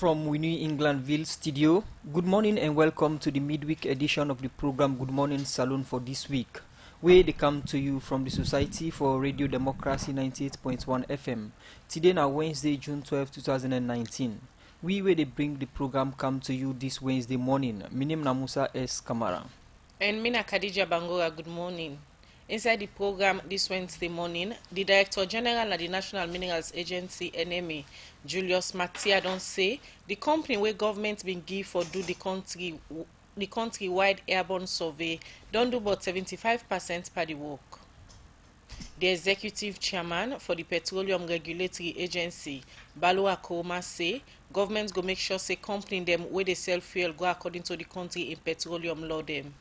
From we New Englandville studio, good morning and welcome to the midweek edition of the program Good Morning Salone for this week, where they come to you from the Society for Radio Democracy 98.1 FM. Today now Wednesday, June 12, 2019. We where they bring the program come to you this Wednesday morning. My name is Musa S. Kamara. And Mina Khadija Bangora, good morning. Inside the program this Wednesday morning, the Director General of the National Minerals Agency, NMA, Julius Matia, don't say the company where government been give for do the country-wide airborne survey don't do about 75% per the work. The Executive Chairman for the Petroleum Regulatory Agency, Balo Akoma, say governments go make sure say company them where they sell fuel go according to the country in petroleum law them.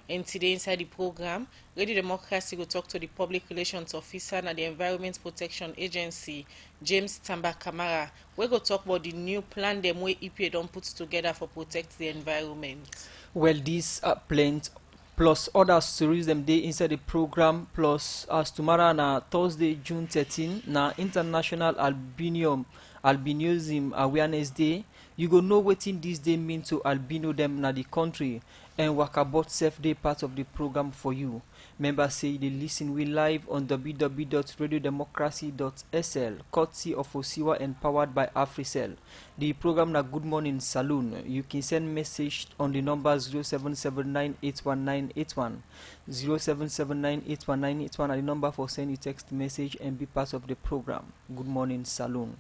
And today inside the program, Radio Democracy will talk to the Public Relations Officer and the Environment Protection Agency, James Tamba Kamara. We go talk about the new plan them where EPA don't put together for protect the environment. Well, these plans plus other stories them day inside the program, plus as tomorrow na Thursday, June 13, na International Albinism Awareness Day. You go know what in this day mean to albino them na the country, and Walkabout Safe Day part of the program for you. Members say they listen we live on www.radiodemocracy.sl, courtesy of Osiwa and powered by AfriCell. The program na Good Morning Salone. You can send message on the number 0779819819, 0779819819 are the number for send you text message and be part of the program. Good Morning Salone.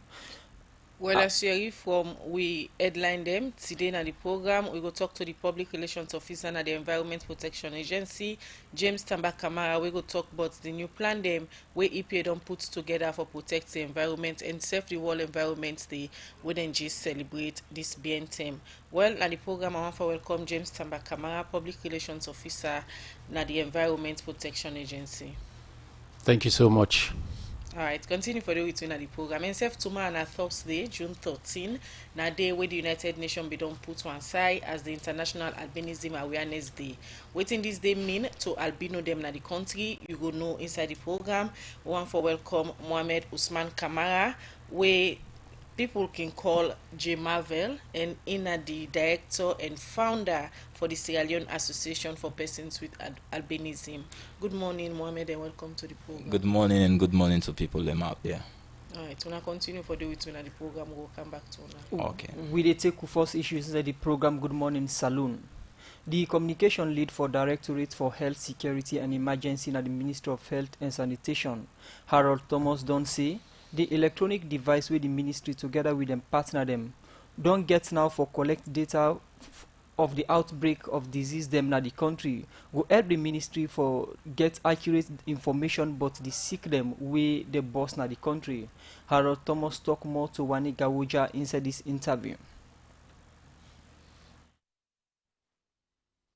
Well, as you hear from we headline them today in the program, we go talk to the Public Relations Officer and the Environment Protection Agency, James Tamba Kamara. We go talk about the new plan them where EPA don't put together for protect the environment and save the world environment day. We then just celebrate this BNTM. Well, in the program, I want to welcome James Tamba Kamara, Public Relations Officer and the Environment Protection Agency. Thank you so much. All right, continue for the week in the program. And self tomorrow na Thursday, June 13, na day where the United Nations be don't put one side as the International Albinism Awareness Day. What in this day mean to albino them na the country? You go know inside the program. We want for welcome Mohamed Usman Kamara, where people can call J Marvel, and in the director and founder for the Sierra Leone Association for Persons with Albinism. Good morning, Mohamed, and welcome to the program. Good morning, and good morning to people them out there. All right, we'll continue for the week in the program. We'll come back to now. Okay. We dey take first issues inside the program Good Morning Salone. The communication lead for Directorate for Health Security and Emergency at the Ministry of Health and Sanitation, Harold Thomas, don't say the electronic device with the ministry together with them partner them don't get now for collect data of the outbreak of disease them na the country go help the ministry for get accurate information but the sick them way the boss na the country. Harold Thomas talk more to Wani Gawoja inside this interview.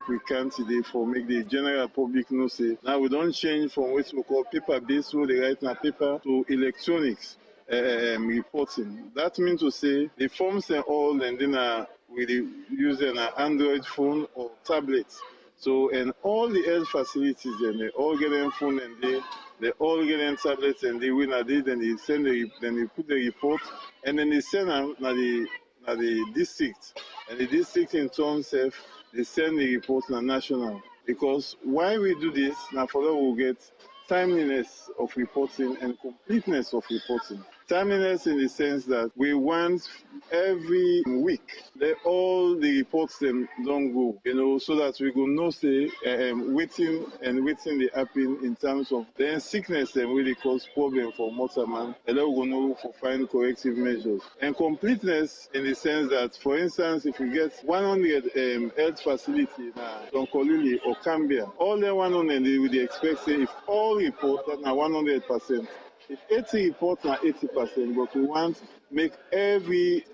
We can today for make the general public know say now we don't change from what we call paper-based where they write na paper to electronics reporting. That means to say the forms and all and then we use an Android phone or tablet. So and all the health facilities and they all get them phone and they all get them tablets and they win a day then they send then they put the report and then they send them na the district and the district in turn self they send the report na national. Because why we do this, now for that we'll get timeliness of reporting and completeness of reporting. Timeliness in the sense that we want every week that all the reports them don't go, so that we go know say waiting they happen in terms of then sickness them really cause problem for motorman, and then we go know for find corrective measures. And completeness in the sense that, for instance, if we get 100 health facility Don Colili or Cambia, all the 100 they would expect say if all report that now 100%. If 80 report now 80%, but we want make every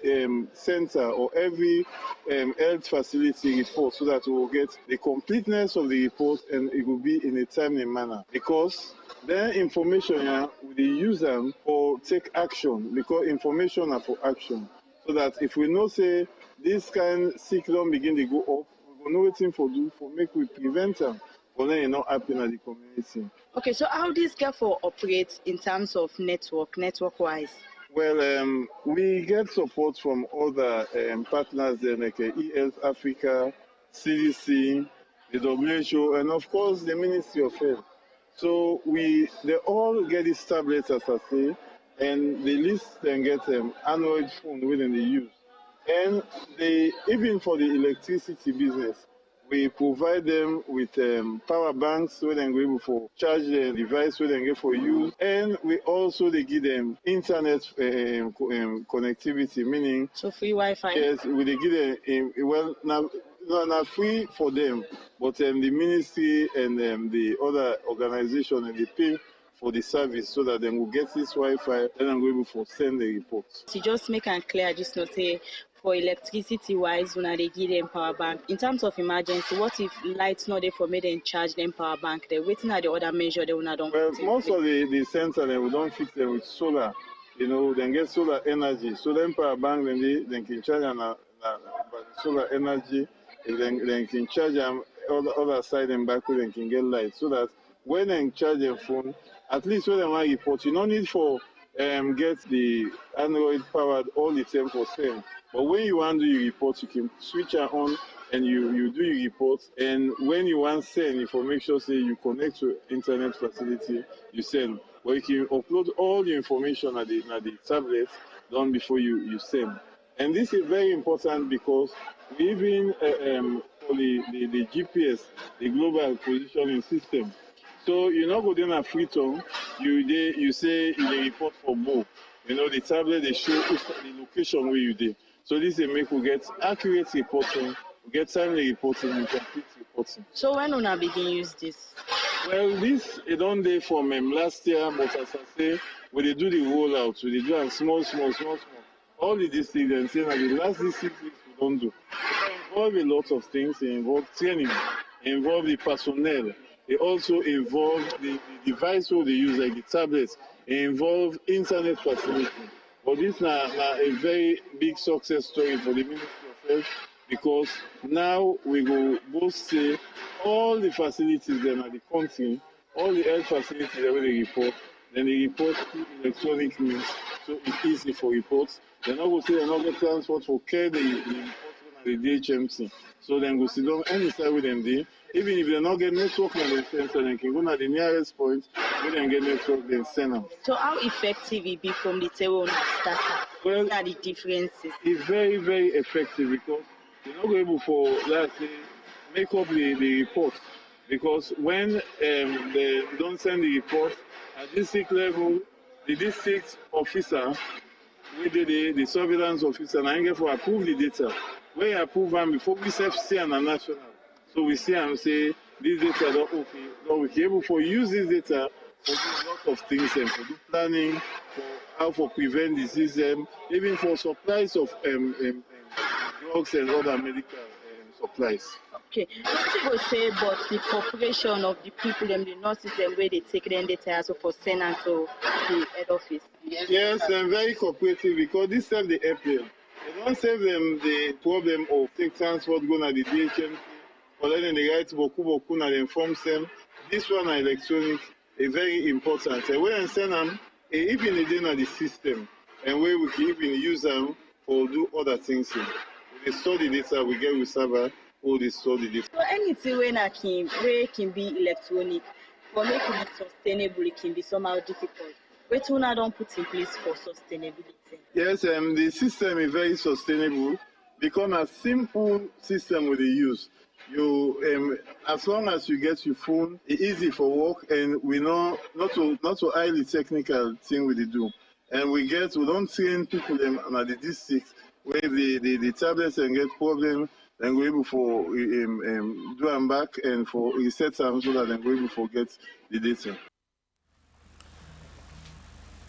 center or every health facility report so that we will get the completeness of the report and it will be in a timely manner. Because then information we use them for take action, because information are for action. So that if we know say this kind sick don't begin to go up, we will know what thing for do for make we prevent them. But then it not happen at the community. Okay, so how this therefore operates in terms of network-wise? Well, we get support from other partners like ES Africa, CDC, the WHO, and of course the Ministry of Health. So they all get these tablets, as I say, and they list and get Android phone within the use. And even for the electricity business, we provide them with power banks so they can go able to charge the device so they can get for use. And we also they give them internet connectivity, meaning So free Wi-Fi. yes, we they give them well now free for them, but the ministry and the other organization and they pay for the service so that they will get this Wi-Fi and then go able to send the reports. To just make and clear, just not say for electricity wise, when they give them power bank. In terms of emergency, what if lights not there for me then charge them power bank? They're waiting at the other measure they will not don't. Well, most of the sensor then we don't fix them with solar. You know, then get solar energy. So then power bank then can charge them solar energy. Then can charge them other side and backward and can get light. So that when they charge their phone, at least when they want report, you don't need for get the Android powered all the time for same. But when you want to do your report, you can switch it on and you do your report. And when you want to send information, say you connect to internet facility, you send. But you can upload all the information at the tablet done before you send. And this is very important because we even for the GPS, the global positioning system. So you not go down a free tongue, you say you report for both. You know, the tablet they show the location where you did. So this will make we get accurate reporting, we get timely reporting and complete reporting. So when una begin use this? Well, this it don't day from last year, but as I say, when they do the rollout, we do and small. All the districts and saying that the last 6 weeks we don't do. It involve a lot of things. It involve training, it involve the personnel. It also involve the device where they use, like the tablets. It involve internet facility. But this is a very big success story for the Ministry of Health because now we go both say all the facilities that are the country, all the health facilities that they report, then they report through electronic means, so it's easy for reports. They're not going to say they're not going to transport for care the reports at the DHMC. So then go sit down any side with them there. Even if they not get network on the sensor, they can go to the nearest point, we then get network, then send them. So how effective it be from the table starter? Well, what are the differences? It's very, very effective because you're not able for, let's say, make up the report. Because when they don't send the report at district level, the district officer, we did the surveillance officer, and I get for approve the data. When you approve them before we see on a national. So we see and say this data are okay. So we can able for use this data for do lots of things and for do planning, for how to prevent disease, even for supplies of drugs and other medical supplies. Okay, what you go say about the cooperation of the people and the nurses and where they take them data so for send and to the head office? Yes, and very cooperative because this save the airplane. They don't save them the problem of take transport going to the DHMC. Or then they write boku and they inform them. This one are electronic, is very important. And when I send them, even within the system, and where we can even use them for do other things. We store the data, we get with server, or they store the data. So anything where can be electronic, for make it be sustainable, it can be somehow difficult. What una don't put in place for sustainability? Yes, the system is very sustainable because a simple system with the use. You as long as you get your phone, it's easy for work, and we know not so highly technical thing we do. And we don't train people at the district where the tablets and get problem, and we're able for do them back and for reset them so that then we're able to get the data.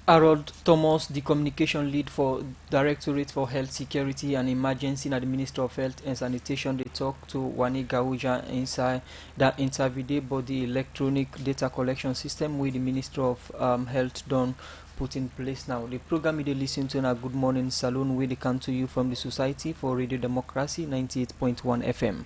Harold Thomas, the communication lead for Directorate for Health Security and Emergency at the Ministry of Health and Sanitation, they talked to Wani Gawuja inside that interview about the electronic data collection system with the Ministry of Health done put in place now. The program you listen to now, Good Morning Salone, where they come to you from the Society for Radio Democracy 98.1 FM.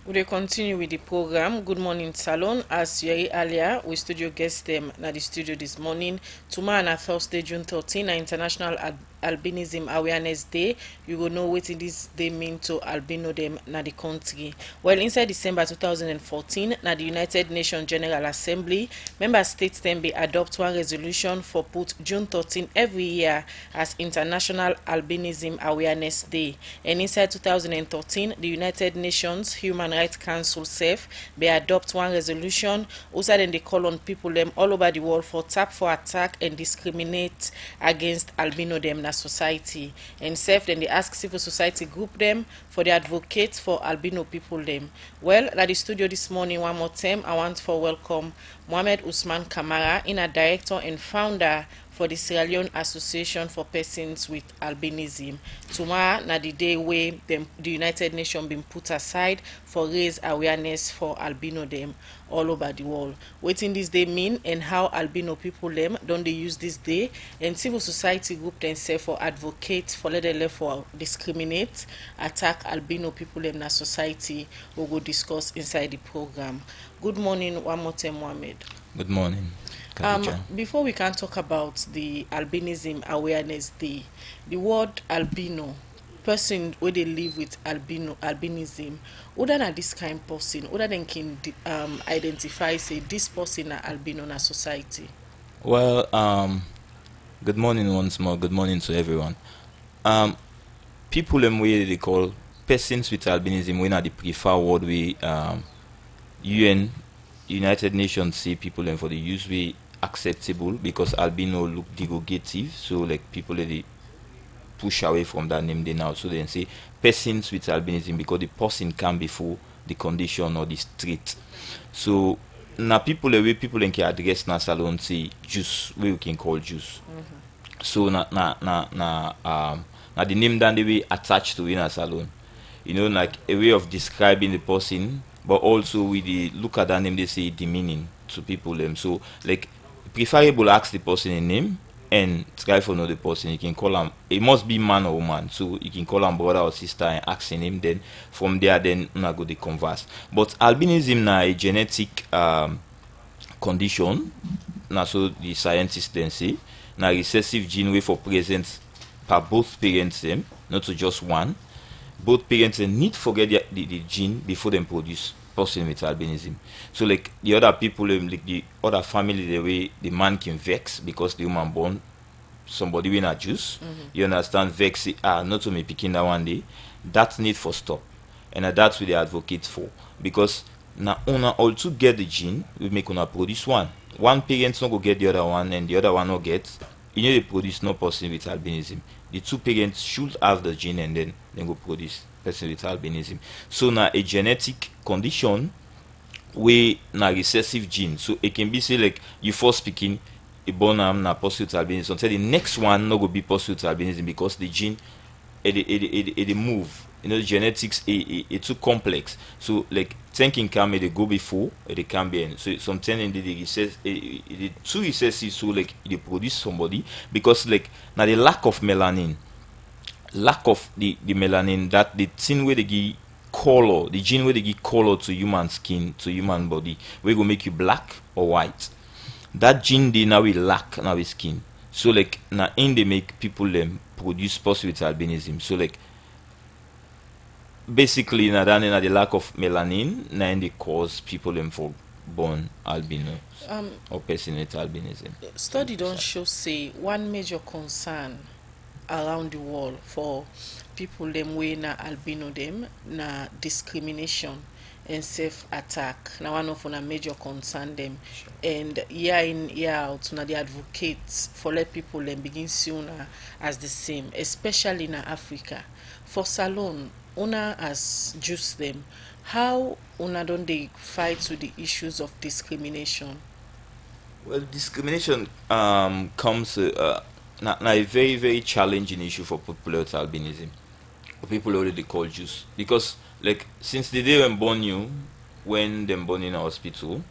We will continue with the program Good Morning Salone. As you heard earlier, we studio guest them at the studio this morning. Tomorrow na Thursday, June 13, na International Albinism Awareness Day. You will know what this day mean to albino them na the country. Well, inside December 2014, na the United Nations General Assembly, member states then be adopt one resolution for put June 13 every year as International Albinism Awareness Day. And inside 2013, the United Nations Human Rights Council SAFE be adopt one resolution also then they call on people them all over the world for tap for attack and discriminate against albino them na society. And SAFE then they ask civil society group them for the advocates for albino people them. Well, at the studio this morning one more time I want to welcome Mohamed Usman Kamara, in a director and founder for the Sierra Leone Association for Persons with Albinism. Tomorrow na the day where the United Nations been put aside for raise awareness for albino them all over the world. Wetin this day mean and how albino people them don't they use this day, and civil society group themselves for advocate for let them for discriminate, attack albino people them na society, we go discuss inside the program. Good morning one more time, Mohammed. Good morning, Khadija. Before we can talk about the Albinism Awareness Day, the word albino, person where they live with albinism, other than this kind person, other than can identify say this person na albino na society. Well, good morning once more. Good morning to everyone. People them way they call persons with albinism, we not the prefer word we UN United Nations say people them for the use we acceptable because albino look derogative, so like people they push away from that name they now, so they say persons with albinism because the person can be for the condition or the trait. So now people the way people can address na salon say juice, we can call juice. So na the name that they be attached to in a salon, you know, like a way of describing the person, but also with the look at that name they say demeaning to people them. So like preferable ask the person a name and try for know the person. You can call him, it must be man or woman, so you can call him brother or sister and ask him. Then from there then una go they converse. But albinism na a genetic condition, na so the scientists then say na recessive gene way for present by both parents them, not to just one. Both parents need forget the gene before they produce person with albinism. So like the other people, like the other family, the way the man can vex because the woman born somebody with a juice. You understand? Vex not to me picking that one day. That need for stop, and that's what they advocate for, because now una all to get the gene we make una produce one. One parent not go get the other one, and the other one not get. You know they produce no person with albinism. The two parents should have the gene and then go produce person with albinism. So now a genetic condition we na recessive gene. So it can be say like you first speaking a born na person with albinism until the next one not go be person with albinism because the gene it move. You know, the genetics it too complex. So like thinking can they go before they can be in. So sometimes the too recessive, so like they produce somebody because like now the lack of melanin the melanin, that the thing where they give color, the gene where they give color to human skin, to human body, we go make you black or white. That gene they now will lack now with skin. So like now in they make people them produce person with albinism. So like basically now the lack of melanin now in they cause people them for born albino or person with albinism. Study don't show say one major concern around the world for people them way na albino them na discrimination and self-attack. Now one of a major concern them, and year in year out na the advocates for let people them begin sooner as the same, especially in Africa. For Salone, una as juice them, how una don't they fight to the issues of discrimination? Well, discrimination comes now a very very challenging issue for people with albinism. People already call Jews because like since the day when them born in a hospital,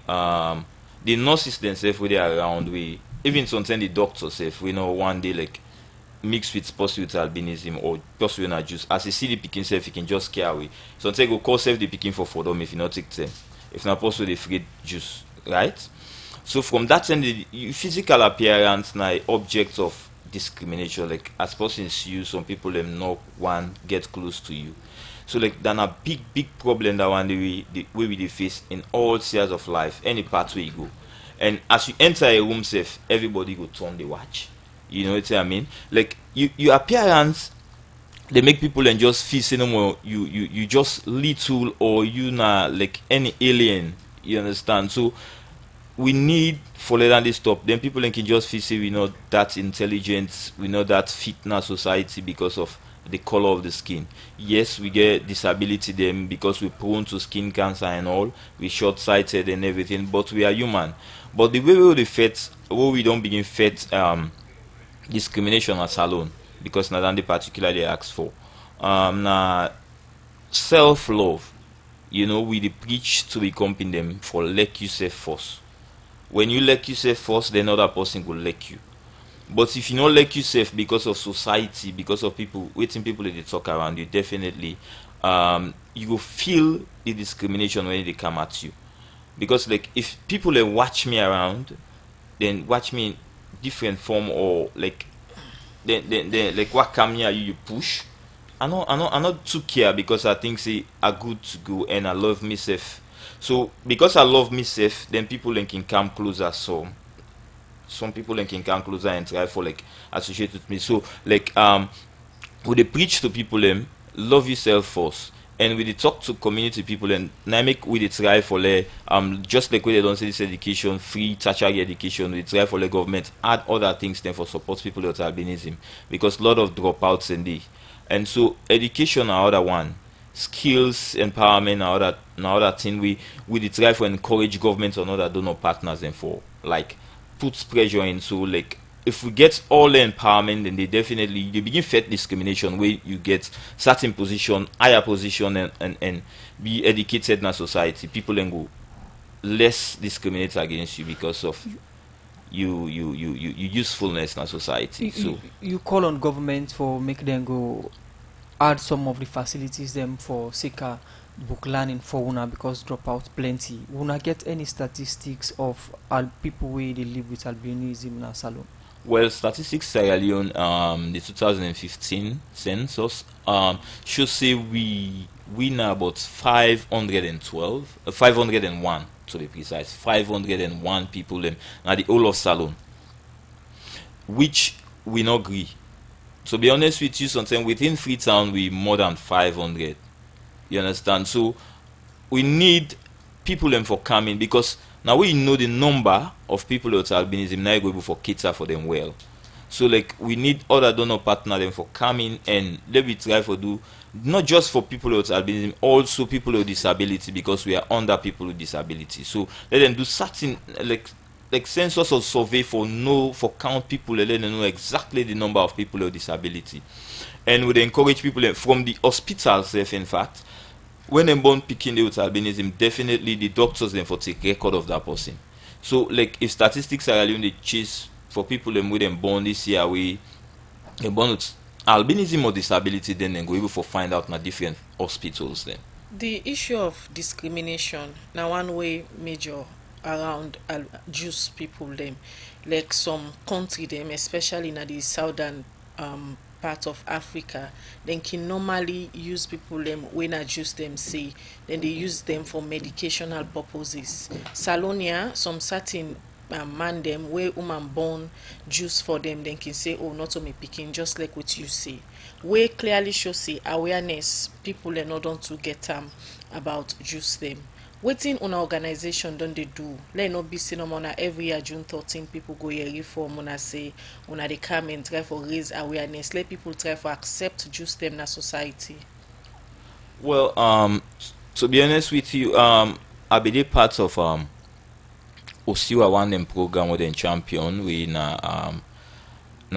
the nurses themselves were there around, we even sometimes the doctors if we know one day like mix with person with albinism or person with na juice, as you see the pikin self, you can just scare away. Sometimes go call self the pikin for them if you not take them. If not person they afraid juice, right? So from that end, the physical appearance na object of discrimination. Like as person see you, some people them not want get close to you. So like then a big problem that one the way we dey face in all spheres of life, any part where you go. And as you enter a room safe, everybody go turn the watch. You know what I mean? Like your appearance, they make people and just feel say no more you just little or you na like any alien. You understand? So we need for let this stop. Then people can just feel say we not that intelligent, we not that fit in our society because of the color of the skin. Yes, we get disability them because we're prone to skin cancer and all. We short sighted and everything, but we are human. But the way we fit, where we don't begin fit discrimination at salon because not the particularly asked for. Now self love. You know, we dey preach to become them for let yourself first. When you let yourself first, then other person will let you. But if you not let yourself because of society, because of people, waiting people that they talk around you, definitely you will feel the discrimination when they come at you. Because like if people watch me around, then watch me in different form or like then like what come here you push. I not too care because I think say I good to go and I love myself. So because I love myself, then people then can come closer. So some people then can come closer and try for like associate with me. So like we dey preach to people love yourself first. And we dey talk to community people and now make we dey try for like just like we they don't say this education, free tertiary education, we try for the government add other things then for support people with albinism because a lot of dropouts in the and so education are other one. Skills empowerment are other thing we dey try for encourage government and other donor partners and for like puts pressure in so like if we get all the empowerment then they begin fet discrimination where you get certain position higher position and be educated in a society people then go less discriminate against you because of you usefulness in a society. So You call on government for make them go add some of the facilities them for seeker book learning for una because dropout plenty. Una get any statistics of people where they live with albinism in a salon? well, Statistics Sierra Leone, the 2015 census, should say we now about 501 to be precise, 501 people now the whole of Salon, which we not agree. To be honest with you, sometimes within Freetown we more than 500. You understand? So we need people for coming because now we know the number of people with albinism now go able for cater for them well. So like we need other donor partner them for coming and let me try for do not just for people with albinism, also people with disability because we are under people with disability. So let them do certain like census or survey for count people and let them know exactly the number of people with disability. And we encourage people from the hospitals in fact when them born picking with albinism, definitely the doctors then for take record of that person. So like if Statistics are really chase for people them with them born this year we they born with albinism or disability, then go able for find out na different hospitals then. The issue of discrimination now one way major around Jews people them like some country them especially in the southern part of Africa, then can normally use people them when I juice them say then they use them for medicational purposes. Salonia, some certain man them where woman born juice for them then can say oh not to me picking just like what you say. We clearly show say awareness people are not done to get about juice them. Waiting on our organization don't they do? Let not be seen on every year June 13 people go here reform on say on they come and try for raise awareness. Let people try for accept juice them in a society. Well, to be honest with you, I be part of Osiwa one them program with them champion we now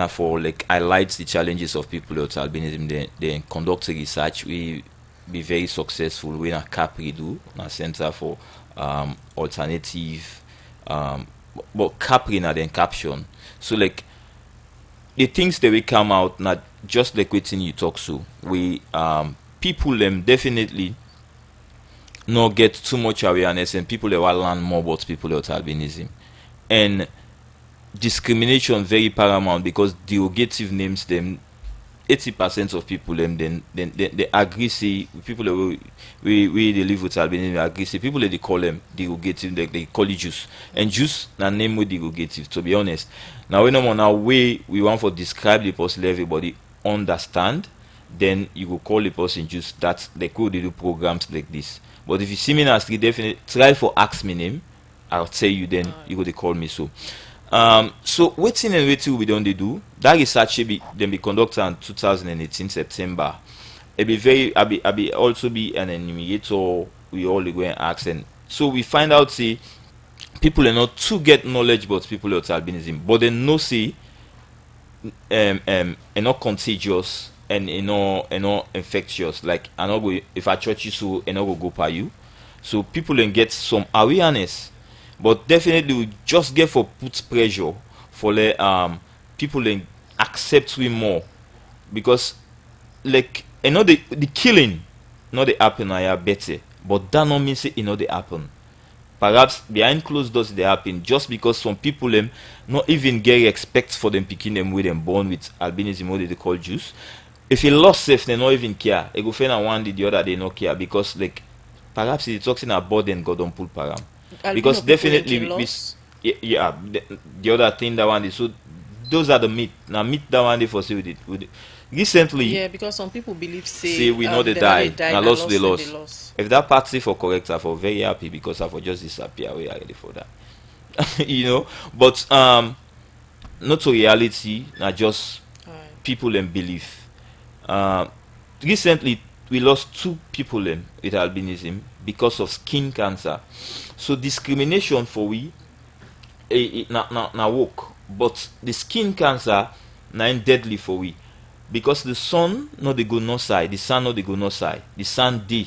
for like highlights the challenges of people with albinism. They conduct research. We be very successful. We na Capri do na Center for Alternative, but Capri na then caption. So like the things that we come out, not just like waiting you talk so. We people them definitely not get too much awareness, and people that will learn more about people with albinism. And discrimination very paramount, because derogative names them 80% of people them then they agree say people that we they live with albinism agree say people that they call them derogative, they call it juice, and juice na name with derogative, to be honest. Now when on our way we want for describe the person everybody understand, then you go call the person juice. That's they could do programs like this. But if you see me in a street, definitely try for ask me name, I'll tell you, then you go to call me. So waiting and waiting we don't they do that research be conducted in 2018 September. It be very I be also be an enumerator. We all go and ask, and so we find out see people are not to get knowledge about people with albinism, but they know see are not contagious and not infectious. Like I know if I touch you, so I not go by you. So people then get some awareness, but definitely we just get for put pressure for the people then accept we more, because like you know the killing not the happen I better, but that not mean say it not the happen. Perhaps behind closed doors they happen, just because some people them not even get respect for them picking them with them born with albinism, what they call juice. If he lost safe, they not even care. They go find one day the other they not care, because like perhaps it's talking about then God don't pull param. Because definitely yeah, the other thing that one is, so those are the myth. Now myth that one day for say with it. Recently, yeah, because some people believe say we know they die, now lost they lost. If that party for correct, I for very happy, because I for just disappear. We are ready for that. You know, but not to reality, not just people and belief. Recently we lost 2 people with albinism because of skin cancer. So discrimination for we na work, but the skin cancer na deadly for we, because the sun no they go no side, the sun no they go no side, the sun day,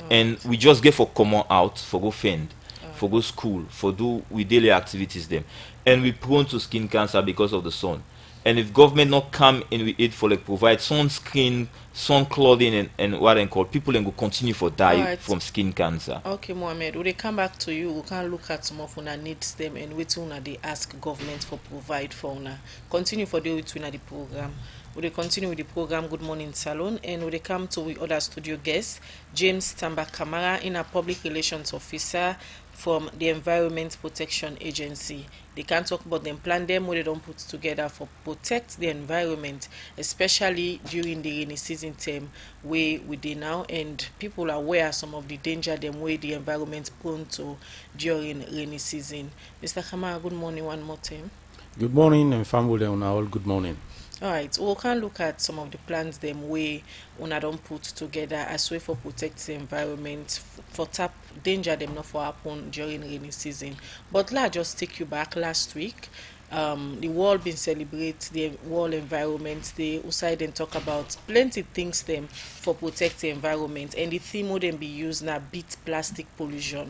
and we just get for common out for go fend, for go school, for do we daily activities them, and we prone to skin cancer because of the sun. And if government not come in with it for like provide sunscreen, sun clothing, and what they call, people then go continue for die from skin cancer. Okay, Mohammed, when they come back to you, we can look at some of una needs them and which una they ask government for provide for una. Continue for the with una the program. We continue with the program Good Morning Salone, and we come to the other studio guest, James Tamba Kamara, in a public relations officer from the Environment Protection Agency. They can talk about them plan them what they don't put together for protect the environment, especially during the rainy season term where we dey now, and people are aware some of the danger them way the environment prone to during rainy season. Mr. Kamara, good morning one more time. Good morning, and family and all good morning. All right, we can look at some of the plans them way una don't put together as way for protect the environment, for tap danger them not for happen during rainy season. But let's just take you back last week. The world been celebrate the World Environment Day. Outside and talk about plenty things them for protect the environment, and the theme would then be used now beat plastic pollution,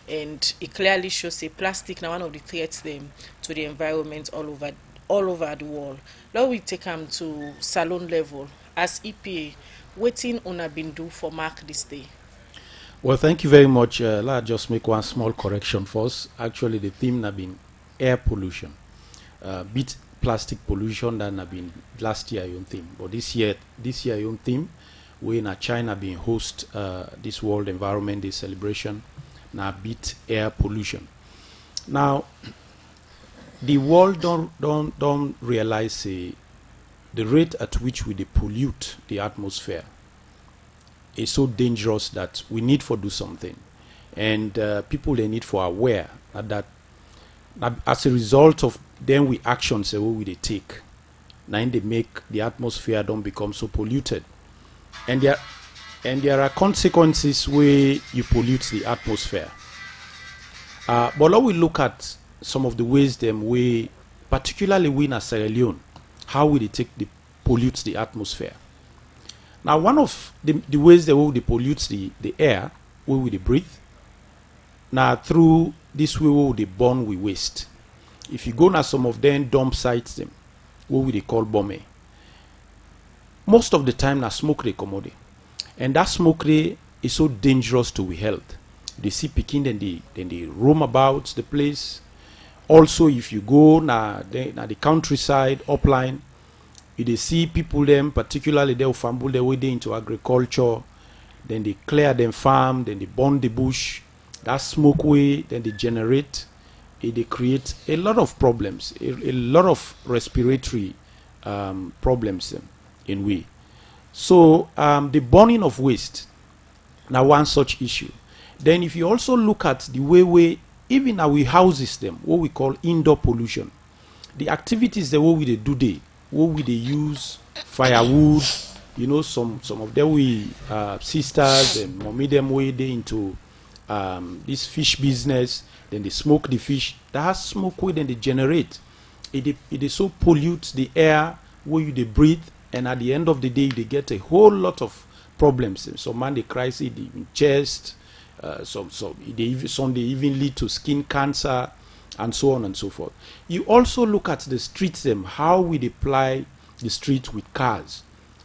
and it clearly shows a plastic now one of the threats them to the environment all over the world. Now we take them to Salone level as EPA. Waiting una been do for mark this day. Well, thank you very much. Let's just make one small correction first. Actually, the theme has been air pollution. Beat plastic pollution that have been last year your theme. But this year your theme, we in China being host this World Environment Day celebration. Now beat air pollution. Now the world don't realize the rate at which we pollute the atmosphere is so dangerous that we need for do something, and people they need for aware that as a result of then we actions we they take, now they make the atmosphere don't become so polluted, and there are consequences where you pollute the atmosphere. But now we look at some of the ways them we, particularly we in Sierra Leone, how we take the pollute the atmosphere. Now one of the ways that we pollute the air where we breathe, now through this way we burn we waste. If you go now some of them dump sites them, what we call bombe. Most of the time na smoke they come out. And that smoke is so dangerous to we health. They see picking, then they roam about the place. Also, if you go na the countryside, upline, you they see people them, particularly they famble their way into agriculture, then they clear them farm, then they burn the bush. That smoke way, then they generate, they create a lot of problems, a lot of respiratory problems in we. So the burning of waste, now one such issue. Then if you also look at the way even our houses them, what we call indoor pollution, the activities the way we they do they, what we they use firewood, you know, some of them we sisters and mommy them way they into this fish business, then they smoke the fish. That smoke way then they generate. It so pollutes the air where you they breathe, and at the end of the day they get a whole lot of problems. Some man they cry in chest, some they even lead to skin cancer and so on and so forth. You also look at the streets them, how we deploy the street with cars.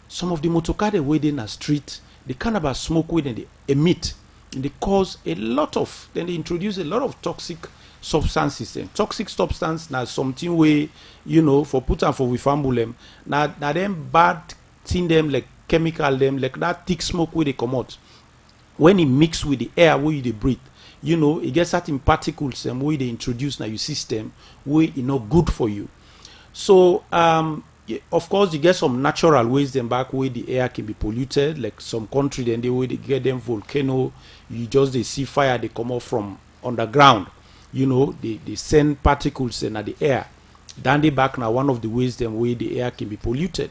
Some of the motorcars they wait in the street, they kind of smoke with and they emit, and they cause a lot of, then they introduce a lot of toxic substances. Toxic substance now something way, you know, for put and for we fumble them. Now them bad thing them like chemical them like that thick smoke where they come out. When it mix with the air where they breathe, you know, it gets certain particles and where they introduce now your system where it not good for you. So of course you get some natural ways them back where the air can be polluted, like some country then they way they get them volcano, you just they see fire they come off from underground. You know, they send particles in the air. Then they back now one of the ways them way the air can be polluted.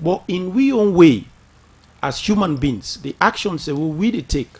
But in we own way, as human beings, the actions that we they take,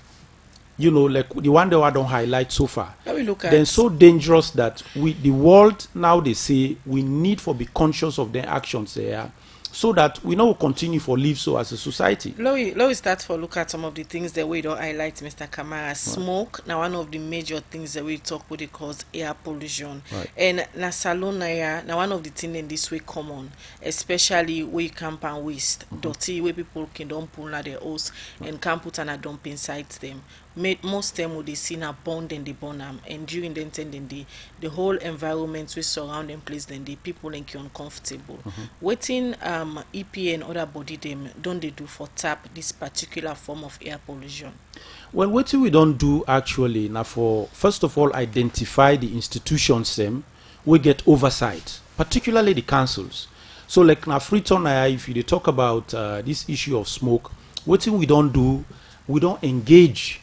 you know, like the one that I don't highlight so far, then so dangerous that the world now they say we need for be conscious of their actions there, so that we know continue for live so as a society. Let we start for look at some of the things that we don't highlight, Mr. Kamara. Smoke, now one of the major things that we talk with it cause air pollution. Right. And na salon now one of the things in this way common, especially where camp and waste, dirty where people can don't pull na their hose and can put and a dump inside them. Most them would they see na bond and they burn them, and during them then the whole environment we surround them place then the people like you uncomfortable. Waiting EPA and other body them don't they do for tap this particular form of air pollution? Well, what we don't do actually now for first of all identify the institutions them we get oversight, particularly the councils. So like now Freetown, if you talk about this issue of smoke, what we don't do, we don't engage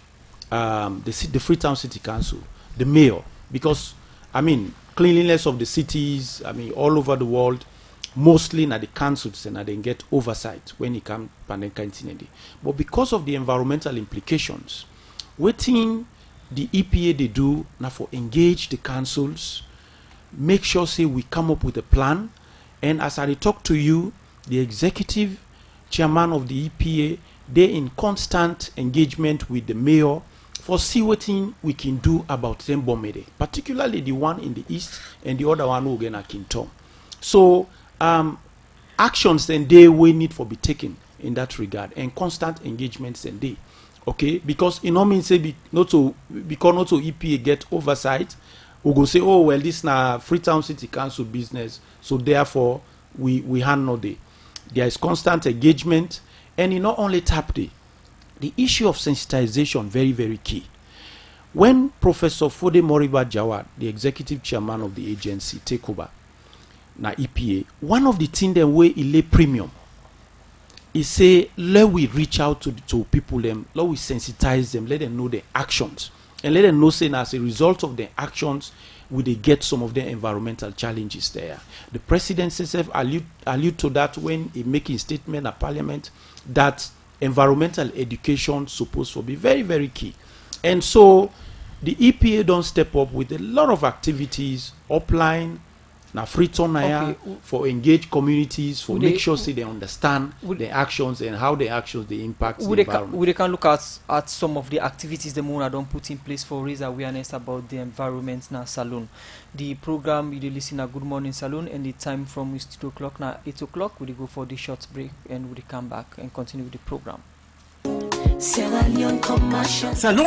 the Freetown City Council, the mayor, because I mean cleanliness of the cities, I mean all over the world, mostly na the councils and they get oversight when it comes to. But because of the environmental implications, waiting the EPA they do now for engage the councils, make sure say we come up with a plan, and as I talk to you, the executive chairman of the EPA, they in constant engagement with the mayor for see what we can do about them bombede, particularly the one in the east and the other one who again at Kintom. So actions then they will need for be taken in that regard, and constant engagements and they, okay, because you know means say not to because not to EPA get oversight, we go say oh well this na Freetown City Council business, so therefore we handle the. There is constant engagement, and you not only tap the issue of sensitization very, very key. When Professor Fode Moriba Jawad, the executive chairman of the agency, take over na EPA, one of the things that we lay premium is say let we reach out to people them, let we sensitize them, let them know their actions, and let them know say as a result of their actions will they get some of the environmental challenges there. The president himself allude to that when he making statement at parliament that environmental education supposed to be very, very key. And so the EPA don't step up with a lot of activities, upline, Now Freetown Okay. for engage communities, for Would make they- sure say they understand would- the actions and how the actions they impact the We environment. can look at some of the activities the Mona don't put in place for raise awareness about the environment now Salone. The program you dey listen at Good Morning Salone, and the time from is 2 o'clock now 8 o'clock. We dey go for the short break and we dey come back and continue with the program. Salone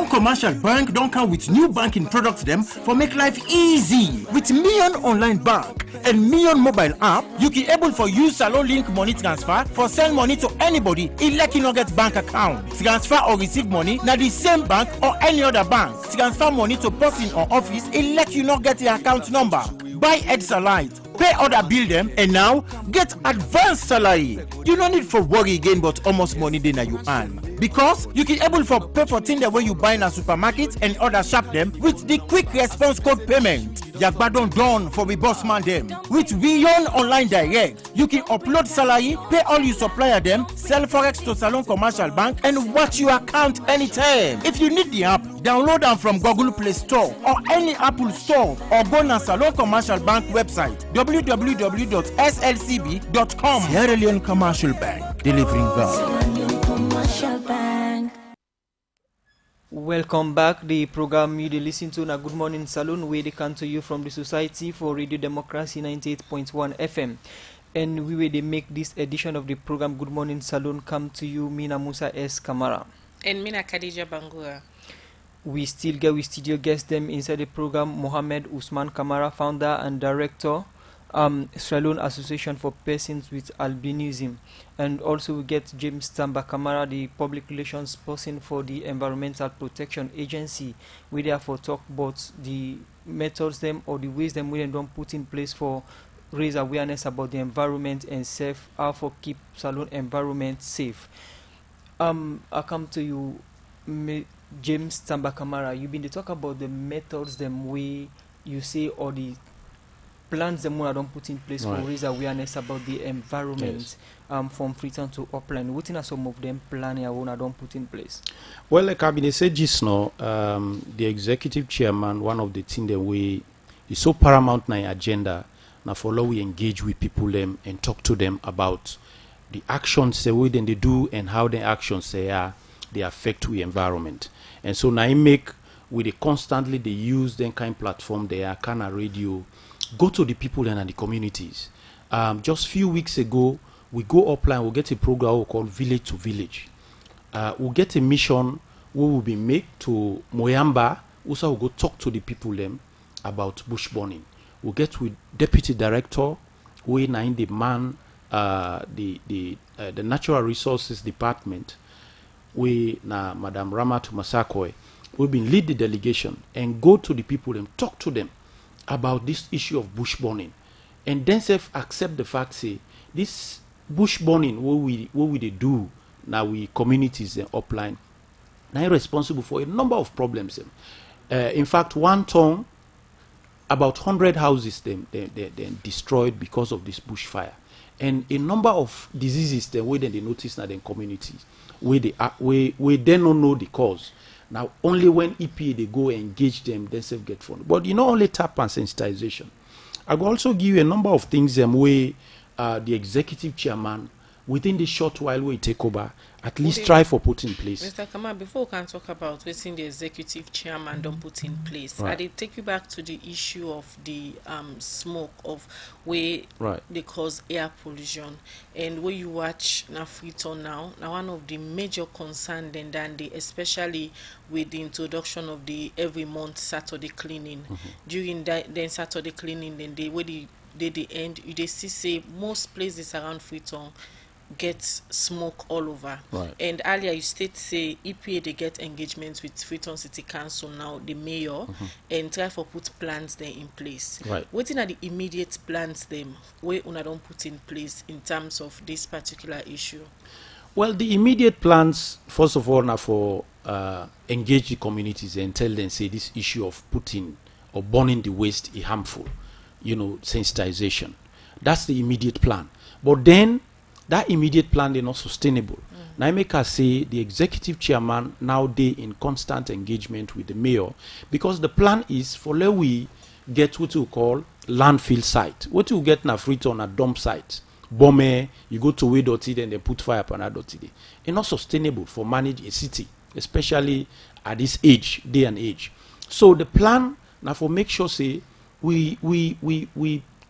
Commercial Bank don't come with new banking products them for make life easy. With Million Online Bank and Million Mobile app, you can able for use Salone Link money transfer for send money to anybody elect you not get bank account. Transfer or receive money na the same bank or any other bank. Transfer money to person or office elect you not get the account number. Buy Edsalight, pay other bill them, and now get advanced salary. You don't need for worry again but almost money then you earn. Because you can able for pay for things the way you buy in a supermarket and other shop them with the quick response code payment. Yagbadon done for we boss man them. With Beyond Online Direct, you can upload salary, pay all you supplier them, sell forex to Salone Commercial Bank, and watch your account anytime. If you need the app, download them from Google Play Store or any Apple Store, or go to Salone Commercial Bank website www.slcb.com. Sierra Leone Commercial Bank, delivering value. Welcome back. The program you dey listen to na Good Morning Salone, where they come to you from the Society for Radio Democracy 98.1 FM. And we will make this edition of the program Good Morning Salone come to you, Mina Musa S. Kamara. And Mina Khadija Bangura. We still get with studio guests them inside the program, Mohammed Usman Kamara, founder and director, Salone Association for Persons with Albinism. And also we get James Tamba Kamara, the public relations person for the Environmental Protection Agency. We therefore talk about the methods them or the ways them we don't put in place for raise awareness about the environment and safe, how for keep Salone environment safe. I come to you, James Tamba Kamara. You've been to talk about the methods them way you say or the plans them I don't put in place Right. for raise awareness about the environment. Yes. From Freetown to Upland. What are some of them planning I don't put in place? Well, like I've been said just now, the executive chairman, one of the things that we is so paramount in our agenda. Now, for law, we engage with people them and talk to them about the actions the way then they do and how the actions they affect the environment. And so now I make with the constantly they use them kind platform they are kind of radio, go to the people and the communities. Just few weeks ago, we go upline, we'll get a program we call Village to Village. We'll get a mission we will be made to Moyamba. Also, we'll go talk to the people them about bush burning. We'll get with deputy director, we in the man, the natural resources department. We na Madam Ramatu Masakoi. We've been lead the delegation and go to the people and talk to them about this issue of bush burning, and then self accept the fact say this bush burning what we they do now we communities upline now responsible for a number of problems. In fact, one town about 100 houses they destroyed because of this bushfire, and a number of diseases the way they notice now in communities where they don't know the cause. Now only when EPA they go engage them, they self get funded. But you know only tap and sensitization. I will also give you a number of things where the executive chairman within the short while we take over at least try for put in place. Mr. Kamal, before we can talk about what's in the executive chairman don't put in place, Right. I did take you back to the issue of the smoke of where Right. they cause air pollution, and where you watch na Freetown now one of the major concern then the especially with the introduction of the every month Saturday cleaning. During that then Saturday cleaning, then the end you they see say most places around Freetown get smoke all over. Right. And earlier you state say EPA they get engagements with Freetown City Council now, the mayor, and try for put plans there in place. Right. What are the immediate plans them where una don't put in place in terms of this particular issue? Well, the immediate plans, first of all, now for engage the communities and tell them say this issue of putting or burning the waste is harmful. Sensitization. That's the immediate plan. But then that immediate plan is not sustainable. Now I make us say the executive chairman now they in constant engagement with the mayor, because the plan is for let we get what we call landfill site. What you get na free on a dump site. Bomber, you go to way dotty, then they put fire upon a dotty. It's not sustainable for manage a city, especially at this age, day and age. So the plan now for make sure say we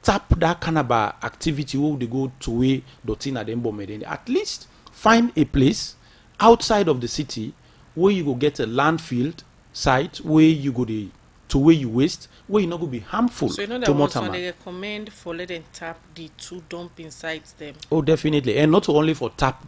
tap that kind of activity where they go to way dotty na them bomber. Then at least find a place outside of the city where you go get a landfill site where you go to where you waste, where you not going to be harmful. So you know that to once Montana. they recommend for let them tap the 2 dumping sites them. Oh, definitely, and not only for tap,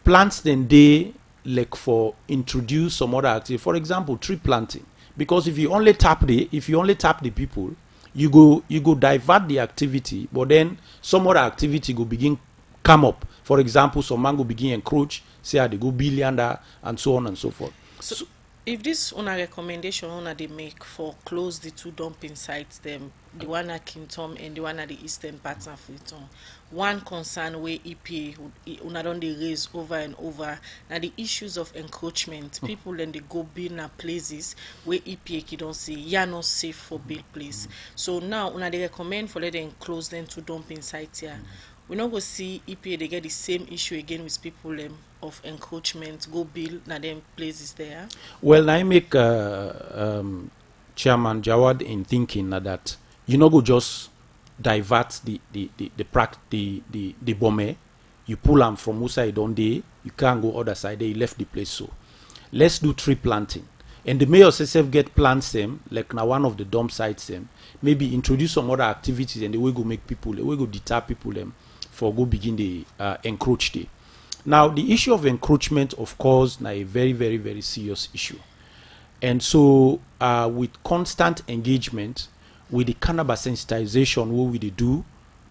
plants then they like for introduce some other activity. For example, tree planting. Because if you only tap the people, you go divert the activity, but then some other activity go begin come up. For example, some man go begin encroach, say they go billionaire and so on and so forth. So if this on a recommendation on they make for close the 2 dumping sites them, the one at Kingdom and the one at the eastern part of Freetown, one concern where EPA una don dey raise over and over now the issues of encroachment. People then they go build na places where EPA don't say yeah not safe for build place. So now una they recommend for let them close them 2 dumping sites here. We not go see EPA they get the same issue again with people of encroachment go build na them places there. Well, I make Chairman Jawad in thinking that you not go just divert the bomber, you pull them from one side on day, you can't go other side, they left the place. So let's do tree planting. And the mayor herself get plants them, like now one of the dump sites them, maybe introduce some other activities and the way go make people, the way go deter people them for go begin the encroach day. Now the issue of encroachment, of course, now a very, very, very serious issue. And so with constant engagement, with the cannabis sensitization, what we do,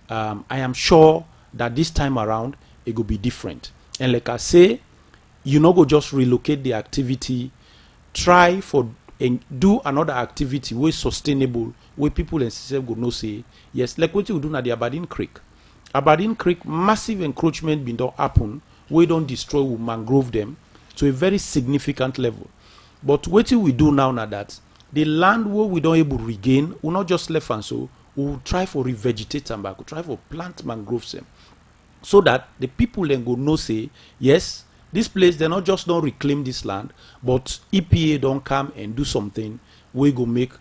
I am sure that this time around it will be different. And like I say, you not go just relocate the activity, try for and do another activity where sustainable, where people and themselves go no say yes. Like what you do at the Aberdeen Creek. Aberdeen Creek, massive encroachment been don't happen. We don't destroy, we mangrove them to a very significant level. But what we do now that the land where we don't able to regain, we not just left and so we will try for revegetate them back, we try for plant mangroves them, so that the people then go no say yes, this place they not just don't reclaim this land, but EPA don't come and do something we go make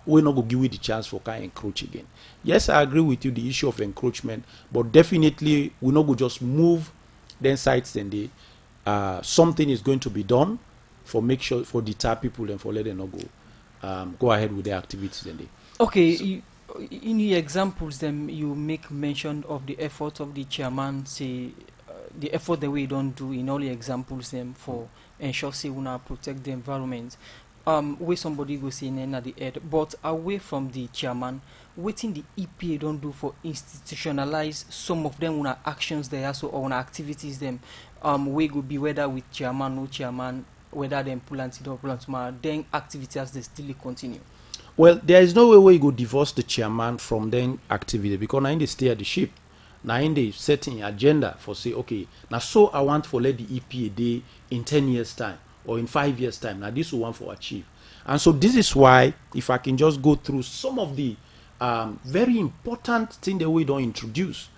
we not go give you the chance for can encroach again. Yes, I agree with you the issue of encroachment, but definitely we not go just move then sites then they something is going to be done for make sure for deter people and for let them not go ahead with their activities then they. Okay, so, in your examples then you make mention of the effort of the chairman, say the effort that we don't do in all the examples them for ensure say we not protect the environment. Where somebody go say at the head, but away from the chairman, waiting the EPA don't do for institutionalize some of them on actions there so on activities them we go be whether with chairman no chairman, whether them plant it or plant tomorrow, then activities they still continue. Well, there is no way where you go divorce the chairman from then activity, because now in they stay at the ship. Now in they setting agenda for say okay now so I want for let the EPA day in 10 years time or in 5 years time. Now this we want for achieve. And so this is why if I can just go through some of the very important thing that we don't introduce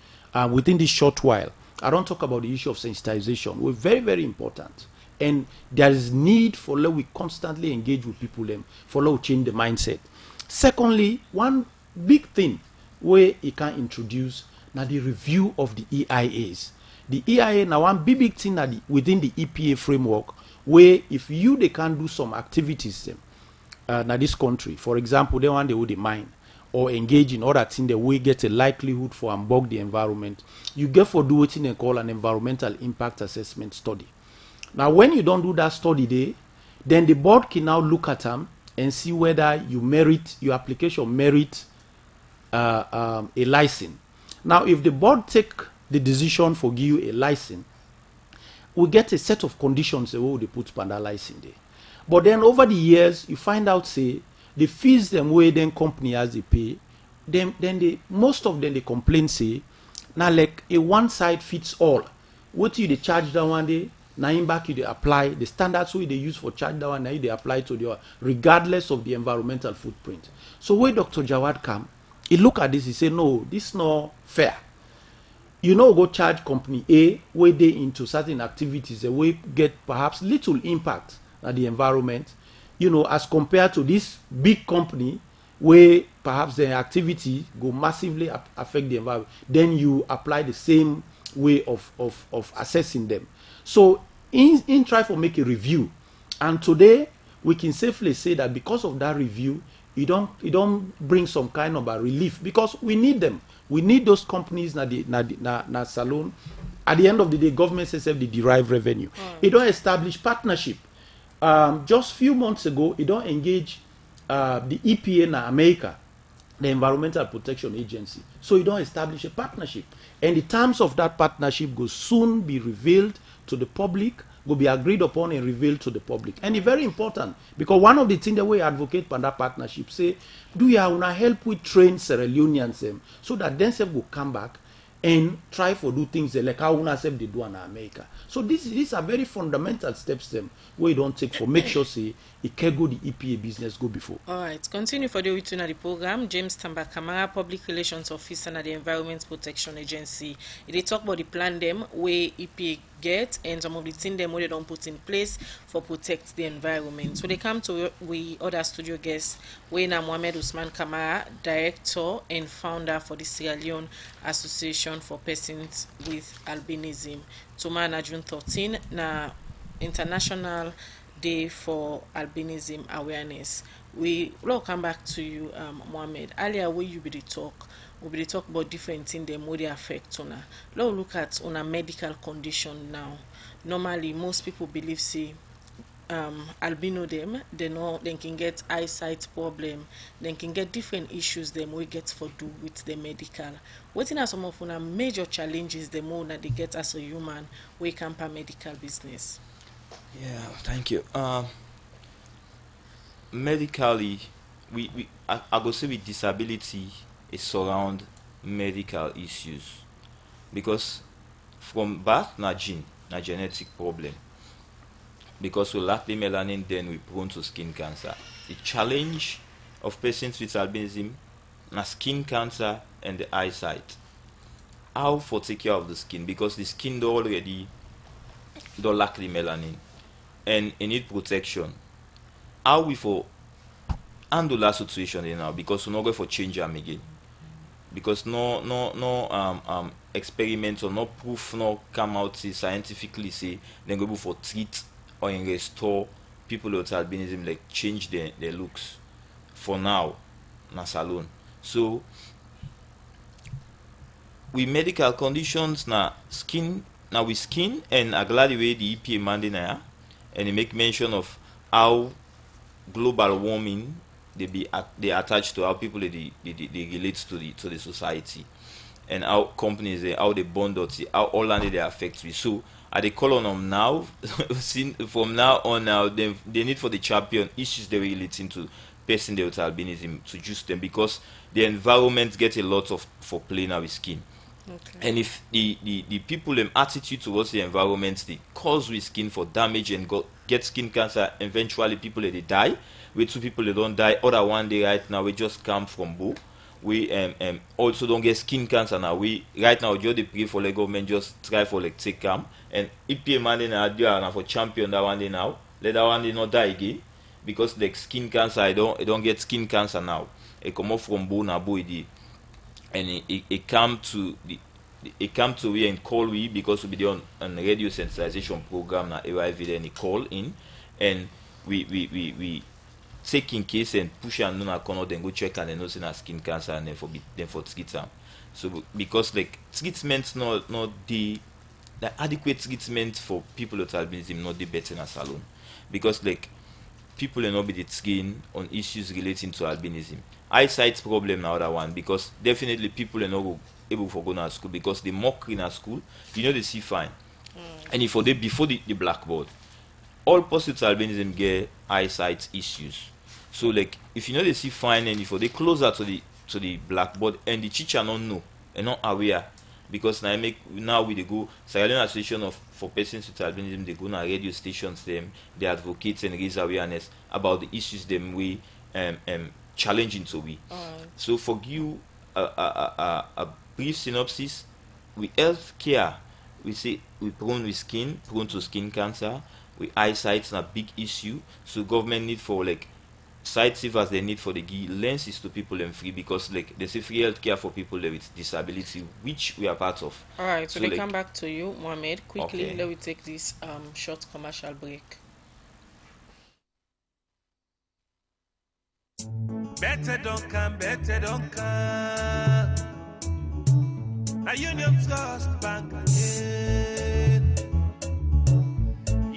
within this short while. I don't talk about the issue of sensitization. We're very, very important. And there is need for let we constantly engage with people for let we change the mindset. Secondly, one big thing where you can introduce now the review of the EIAs. The EIA now one big thing that within the EPA framework where if they can do some activities now this country, for example, they want they would mine or engage in other things that we get a likelihood for unbug the environment, you get for do what they call an environmental impact assessment study. Now when you don't do that study then the board can now look at them and see whether your application merit a license. Now if the board take the decision for give you a license, we get a set of conditions where they put panda license there. But then over the years you find out say the fees them way then company has they pay, then they most of them they complain say now like a one side fits all. What you they charge that one day, now in back you they apply the standards we they use for charge that one, now they apply to the regardless of the environmental footprint. So when Dr. Jawad come, he look at this, he say, no, this is not fair. You know, go charge company A where they into certain activities that we get perhaps little impact on the environment, you know, as compared to this big company where perhaps the activity go massively affect the environment. Then you apply the same way of assessing them. So in try for make a review, and today we can safely say that because of that review, it don't bring some kind of a relief, because we need them. We need those companies na Salone. At the end of the day, government says they derive revenue. It don't establish partnership. Just few months ago, it don't engage the EPA in America, the Environmental Protection Agency. So you don't establish a partnership. And the terms of that partnership will soon be revealed to the public, will be agreed upon and revealed to the public. And it's very important, because one of the things that we advocate for that partnership, say, do you want to help we train Sierra Leoneans so that themselves will come back and try for do things like how they do in America. So these are very fundamental steps them we don't take for make sure say it can go the EPA business go before. All right, continue for the return of the program. James Tamba Kamara, Public Relations Officer at the Environment Protection Agency. They talk about the plan them where EPA get and some of the things them where they don't put in place for protect the environment. So they come to we other studio guests, Wayna Mohamed Usman Kamara, Director and Founder for the Sierra Leone Association for Persons with Albinism. Tomorrow na June 13 na International Day for Albinism Awareness. We will come back to you, Mohammed. Earlier, where you be the talk, we be the talk about different things them how they affect una. Let's look at on a medical condition now. Normally, most people believe say albino them they can get eyesight problem, they can get different issues them we get for do with the medical. What are some of una major challenges the more that they get as a human we can per medical business? Yeah, thank you. Medically, I go say with disability it surround medical issues, because from birth na genetic problem. Because we lack the melanin, then we prone to skin cancer. The challenge of patients with albinism na skin cancer and the eyesight. How for take care of the skin, because the skin don't lack the melanin and it need protection. How we for handle that situation now, because we're not going for change them again, because no experiments or no proof no come out say scientifically say then go for treat or restore people with albinism, like change their looks for now na Salone. So with medical conditions na skin, now with skin, and I'm glad the way the EPA mandate now, and they make mention of how global warming they attach to how people they relate to the society, and how companies how they bond dirty, how all land they affect you. So at the call on them now, from now on now, they need for the champion issues they relating to person with albinism to juice them, because the environment get a lot of for play now with skin. Okay. And if the people attitude towards the environment they cause with skin for damage and get skin cancer, eventually people they die. We two people they don't die. Other one day right now we just come from Bo. We also don't get skin cancer now. We right now just they pray for the government just try for like take calm, and EPA man now for champion that one day now. Let that one day not die again, because like skin cancer I don't get skin cancer now. It come up from Bo na Bo and it come to we and call we, because we be on radio sensitization program na arrive there and he call in, and we take in case and push and no corner then go check and then know say na skin cancer and then for treat them. So because like treatment not the adequate treatment for people with albinism not the better na Salone, because like people not be the skin on issues relating to albinism. Eyesight problem na other one, because definitely people are not able to go to school, because they mock in a school, you know they see fine. And if for they before the blackboard, all persons with albinism get eyesight issues. So like if you know they see fine and if they closer to the blackboard and the teacher don't know and not aware, because now we dey go Sierra Leone Association for Persons with Albinism, they go na radio stations them, they advocate and raise awareness about the issues them we challenging to we. So for you a brief synopsis, with health care, we say we prone to skin cancer, with eyesight is a big issue. So government need for like sight savers, they need for the give lenses to people and free, because like they say free health care for people with disability, which we are part of. All right, so they like, come back to you, Mohammed. Quickly, okay. let me take this short commercial break. Better don't come. A Union Trust Bank again.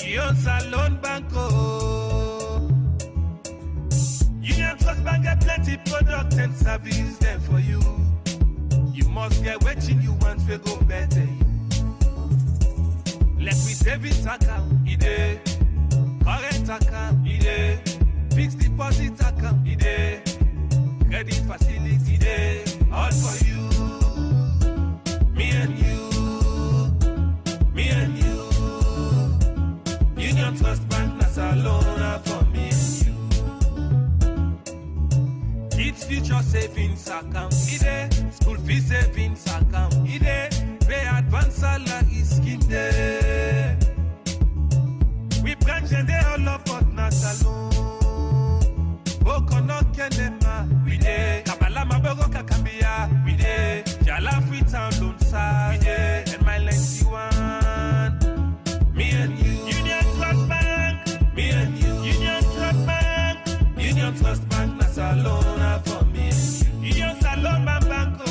Union Salone Banco. Union Trust Bank get plenty product and service there for you. You must get what you want to go better. Let me savings account, ide. Current account, ide. Fixed deposit account, ide. Credit facility, ide. All for you. Me and you. Union Trust Bank, that's a loan for me and you. Kids future savings account, ide. School fee savings account, ide. Pay advance salary scheme, ide. We branch and they all love but not alone. Bokono kenema, we ide. Kabala mabogo kakambia, we ide. Jala free town loan side, we ide. And my lengthy one, me and you. Union Trust Bank, me and you. Union Trust Bank, Union Trust Bank, that's a loan for me and you. Union Salone Banco,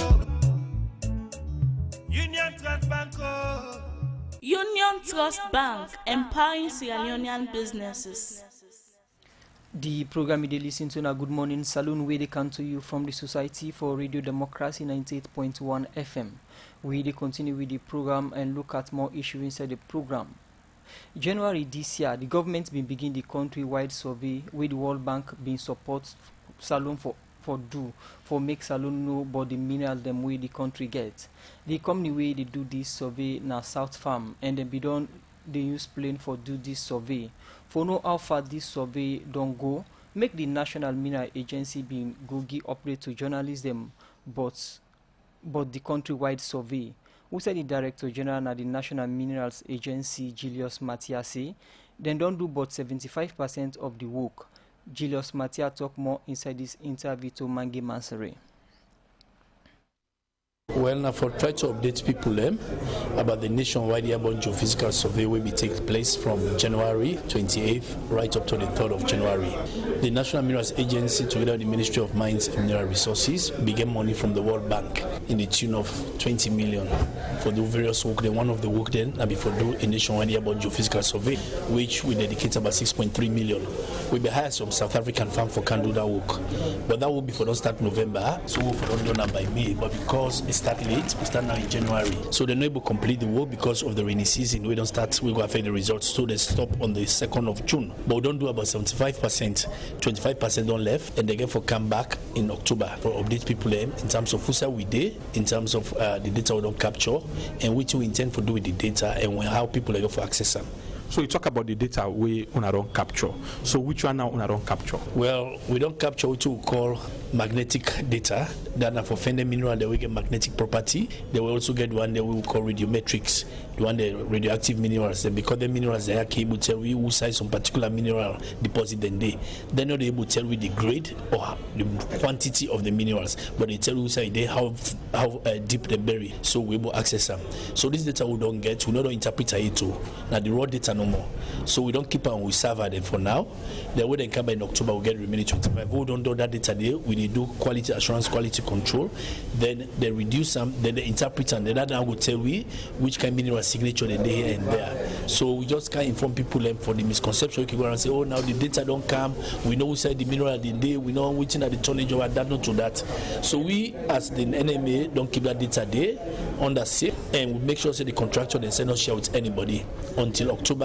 Union Trust Banco. Union Trust Bank, empowering Sierra Leonean businesses. The program you listen to na Good Morning Salone, where they come to you from the Society for Radio Democracy 98.1 FM. We they continue with the program and look at more issues inside the program. January this year, the government been begin the country-wide survey with the World Bank being support Salone for make Salone know about the mineral them way the country get. The company way they do this survey na South Farm, and then be done they use plane for do this survey. For know how far this survey don't go, make the National Mineral Agency be go give update to journalists them, but the countrywide survey. Who said the Director General of the National Minerals Agency, Julius Mattia, say they don't do but 75% of the work. Julius Mattia talk more inside this interview to Mangi Mansere. Well, now for try to update people about the nationwide airborne geophysical survey will be take place from January 28th right up to the 3rd of January. The National Minerals Agency, together with the Ministry of Mines and Mineral Resources, began money from the World Bank in the tune of 20 million for the various work. Then one of the work then and before do a nationwide airborne geophysical survey, which we dedicate about 6.3 million. We be hired some South African firm for can do that work, but that will be for don't start November, so we'll for don't done by May. But because it start late, we start now in January, so they're not able to complete the work because of the rainy season. We don't start, we go affect the results, so they stop on the 2nd of June. But we don't do about 75%, 25% don't left, and they get for come back in October for update people in terms of who we did, in terms of the data we don't capture, and which we intend to do with the data, and how people are going to access them. So you talk about the data we don't capture. So which one now don't capture? Well, we don't capture what we call magnetic data. That are for fender mineral, they will get magnetic property. They will also get one that we will call radiometrics, the one the radioactive minerals. And because the minerals they are able to tell we who size some particular mineral deposit then they're not able to tell we the grade or the quantity of the minerals, but they tell you say they how deep they bury, so we will access them. So this data we don't get, we don't interpret it too. Now the raw data no more. So we don't keep on we serve them for now. Then when they come in October we get remaining 25. We don't do that data there. We need do quality assurance, quality control. Then they reduce them, then they interpret and then that now will tell we which kind of mineral signature they here and there. So we just can't inform people for the misconception. We can go around and say, oh now the data don't come. We know who said the mineral the day, we know which are the tonnage of that, not to that. So we as the NMA don't keep that data there on the safe, and we make sure that the contractor then send us share with anybody until October.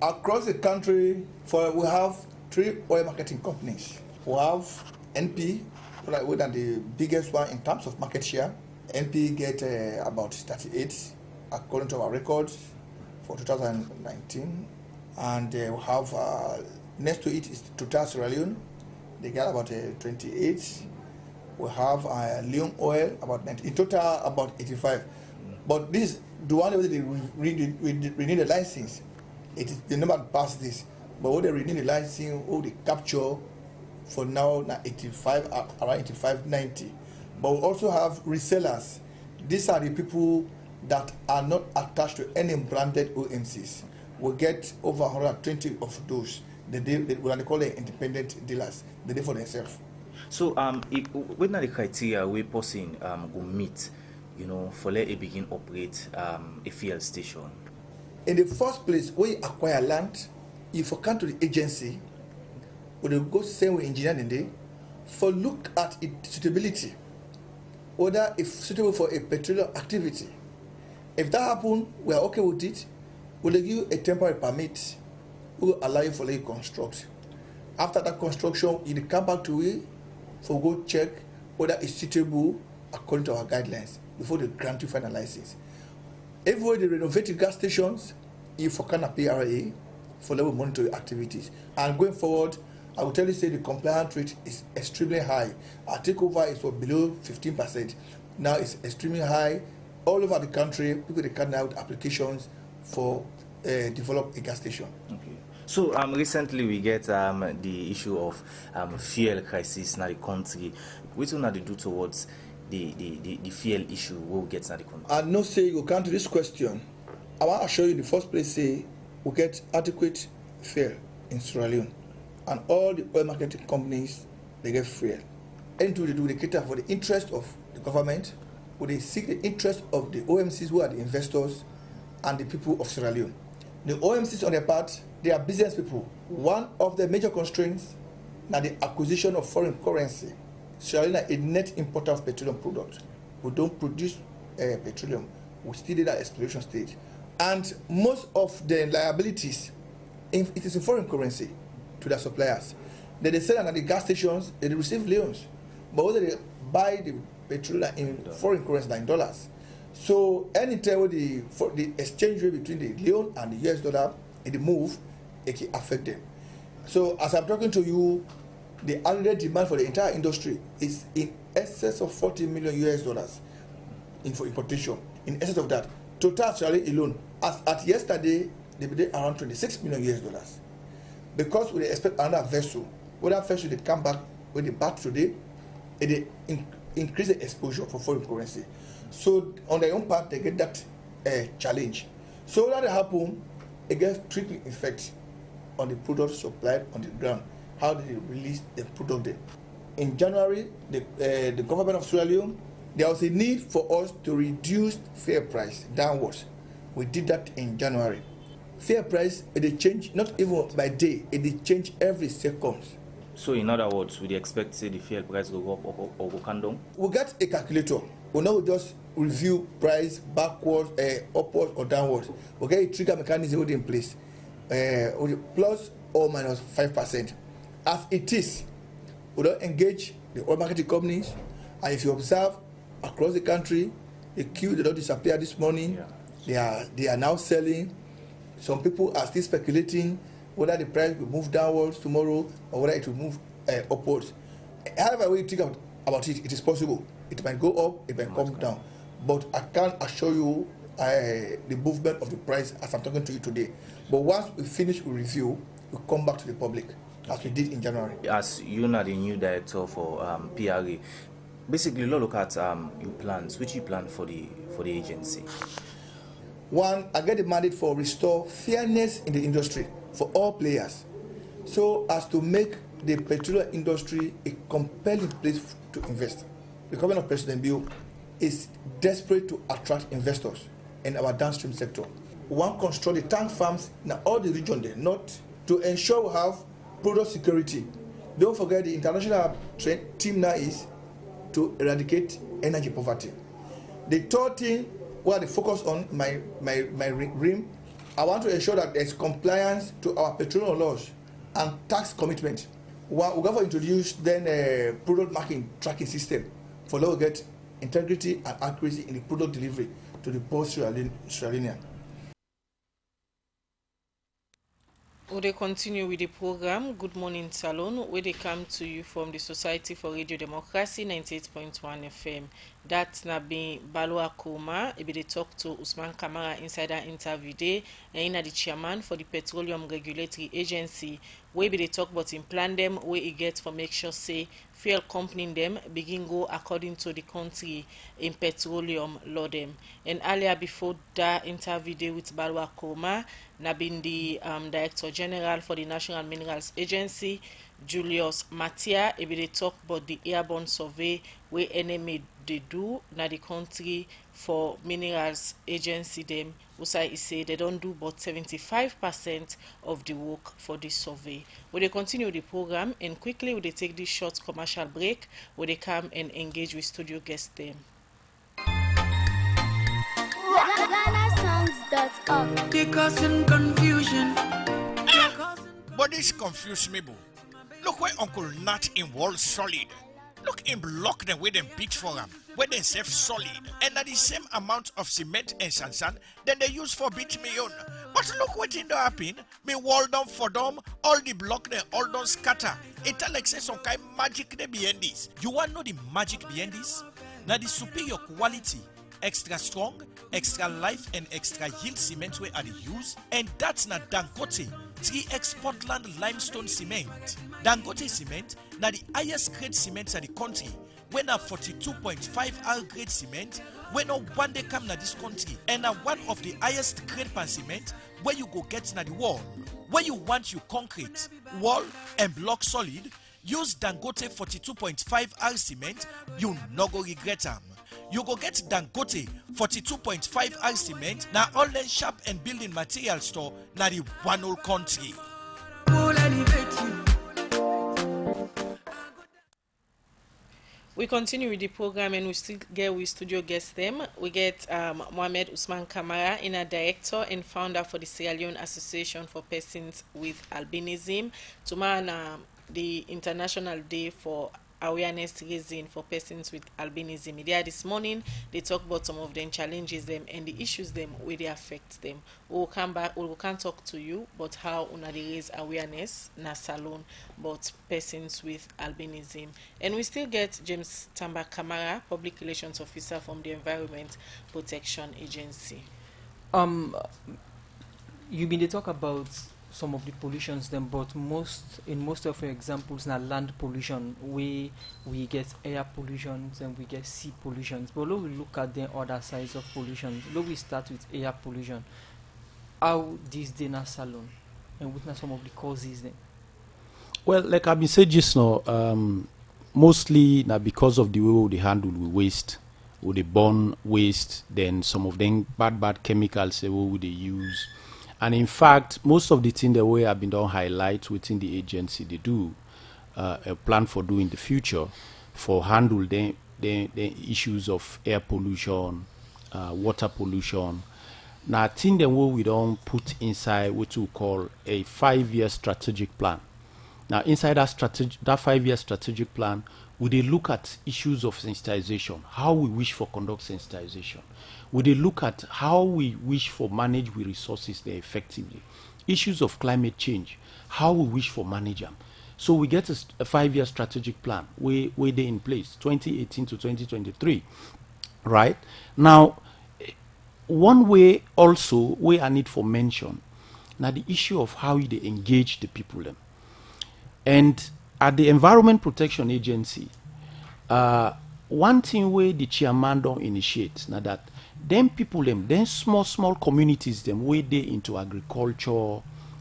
Across the country, we have 3 oil marketing companies. We have NP, which are the biggest one in terms of market share. NP get about 38, according to our records for 2019. And we have, next to it is Total Sierra Leone. They get about 28. We have Leon Oil, about 90. In total, about 85. But this, the one that they renew the license, it is the number past this. But what they renew the license, all the capture for now 85, around 85, 90. But we also have resellers. These are the people that are not attached to any branded OMCs. We get over 120 of those. What they call it independent dealers. They do for themselves. So, when are the criteria we person will meet, for let it begin operate a fuel station? In the first place, when you acquire land, if you come to the agency, we will go same way engineering day, for look at its suitability, whether it's suitable for a petroleum activity. If that happens, we are okay with it. We'll give you a temporary permit. We'll allow you for you construct. After that construction, you come back to it for go check whether it's suitable according to our guidelines before they grant you final license. Everywhere they renovate the gas stations, if you can PRA for level monitoring activities. And going forward, I will tell you, say the compliance rate is extremely high. Our takeover is below 15%. Now it's extremely high. All over the country, people they carry out applications for develop a gas station. Okay. So recently we get the issue of fuel crisis in the country. What do you do towards the fuel issue we get in the country? I know say you come to this question. I want to show you in the first place say we get adequate fuel in Sierra Leone, and all the oil marketing companies they get fuel. Anything they do, they cater for the interest of the government, or they seek the interest of the OMCs who are the investors and the people of Sierra Leone. The OMCs on their part, they are business people. One of the major constraints is the acquisition of foreign currency. Sierra Leone is a net importer of petroleum products. We don't produce petroleum. We still in that exploration stage. And most of the liabilities, it is in foreign currency to their suppliers. Then they sell at the gas stations, they receive loans. But whether they buy the petroleum in foreign currency, like in dollars. So anytime the exchange rate between the loan and the US dollar, it move, it can affect them. So as I'm talking to you, the aggregate demand for the entire industry is in excess of 40 million US dollars for importation. In excess of that, Total Sierra Leone alone, as at yesterday, they did around 26 million US dollars. Because we expect another vessel, whether vessel they come back when they back today, they increase the exposure for foreign currency. So on their own part, they get that challenge. So that happen, it gets trickling effect on the product supplied on the ground. How do they release the product then? In January, the government of Sierra Leone, there was a need for us to reduce fuel price downwards. We did that in January. Fuel price, it change not even by day, it change every second. So in other words, we expect say the fuel price will go up or go down? We get a calculator. We now just review price backwards, upwards or downwards. We get a trigger mechanism in place, plus or minus 5%. As it is, we don't engage the oil marketing companies, and if you observe across the country, the queue did not disappear this morning. Yeah. They are now selling. Some people are still speculating whether the price will move downwards tomorrow or whether it will move upwards. However way you think about it, it is possible. It might go up, it might come down. But I can't assure you the movement of the price as I'm talking to you today. But once we finish a review, we'll come back to the public as we did in January. As you are the new director for PRA, basically look at your plans. Which you plan for the agency? One, I get the mandate for restore fairness in the industry for all players, so as to make the petroleum industry a compelling place to invest. The government of President Bill is desperate to attract investors in our downstream sector. We want to construct the tank farms in all the region there, not to ensure we have product security. Don't forget the international team now is to eradicate energy poverty. The third thing where they focus on my realm I want to ensure that there's compliance to our petroleum laws and tax commitment. We're going to introduce then a product marking tracking system for law get integrity and accuracy in the product delivery to the poor Sierra Leonean. We continue with the program Good Morning Salone, where they come to you from the Society for Radio Democracy 98.1 FM. That's na be Balua Kuma. They talk to Usman Kamara inside our interview day, and the chairman for the Petroleum Regulatory Agency, where they talk about in plan them, where he gets for make sure say fuel company them begin go according to the country in petroleum law them. And earlier before that interview day with Balua Kuma, na been the Director General for the National Minerals Agency, Julius Mattia, they talk about the airborne survey where NMA they do na the country for minerals agency them. Usai say they don't do but 75% of the work for this survey. We they continue the program and quickly we they take this short commercial break where they come and engage with studio guests them. They causing confusion. But this confuse me, boo. Look where Uncle Nat in Wall Solid. Look in block them with them beat for them, where they save solid, and at the same amount of cement and sand then they use for beat me on. But look what in the happen, me wall down for them, all the block they all don't scatter. It like say some kind magic they behind this. You want to know the magic behind this? Now the superior quality, extra strong, extra life and extra yield cement where are the use, and that's not Dangote 3X Portland limestone cement. Dangote cement na the highest grade cement in the country. When a 42.5 R grade cement, when no one day come na this country, and a one of the highest grade pan cement where you go get na the wall. Where you want you concrete, wall and block solid, use Dangote 42.5 R cement, you no go regret them. You go get Dangote 42.5 R cement na online shop and building material store na the one whole country. We continue with the program and we still get with studio guests them. We get Mohamed Usman Kamara, a director and founder for the Sierra Leone Association for Persons with Albinism. Tomorrow the International Day for Awareness Raising for Persons with Albinism. There this morning they talk about some of them challenges them and the issues them where they affect them. We will come back, we can talk to you about how una they raise awareness na salon about persons with albinism. And we still get James Tamba Kamara, Public Relations Officer from the Environment Protection Agency. You been to talk about some of the pollutions then, but in most of your examples now land pollution, we get air pollutions and we get sea pollutions. But let we look at the other sides of pollution. Let we start with air pollution. How this day na salon and witness some of the causes then? Well, like I've been saying just now, mostly now because of the way they handle with waste, with the burn waste, then some of them bad chemicals they use. And in fact, most of the things the way I've been done highlight within the agency, they do a plan for doing the future for handle the issues of air pollution, water pollution. Now, I think the way we don't put inside what we call a 5-year strategic plan. Now, inside that 5-year strategic plan, we they look at issues of sensitization, how we wish for conduct sensitization. We they look at how we wish for manage with resources there effectively. Issues of climate change, how we wish for manage them. So we get a 5-year strategic plan where they in place, 2018 to 2023, right? Now, one way also where I need for mention, now the issue of how they engage the people them. And at the Environment Protection Agency, one thing where the chairman don't initiate, now that them people them small communities them where they into agriculture,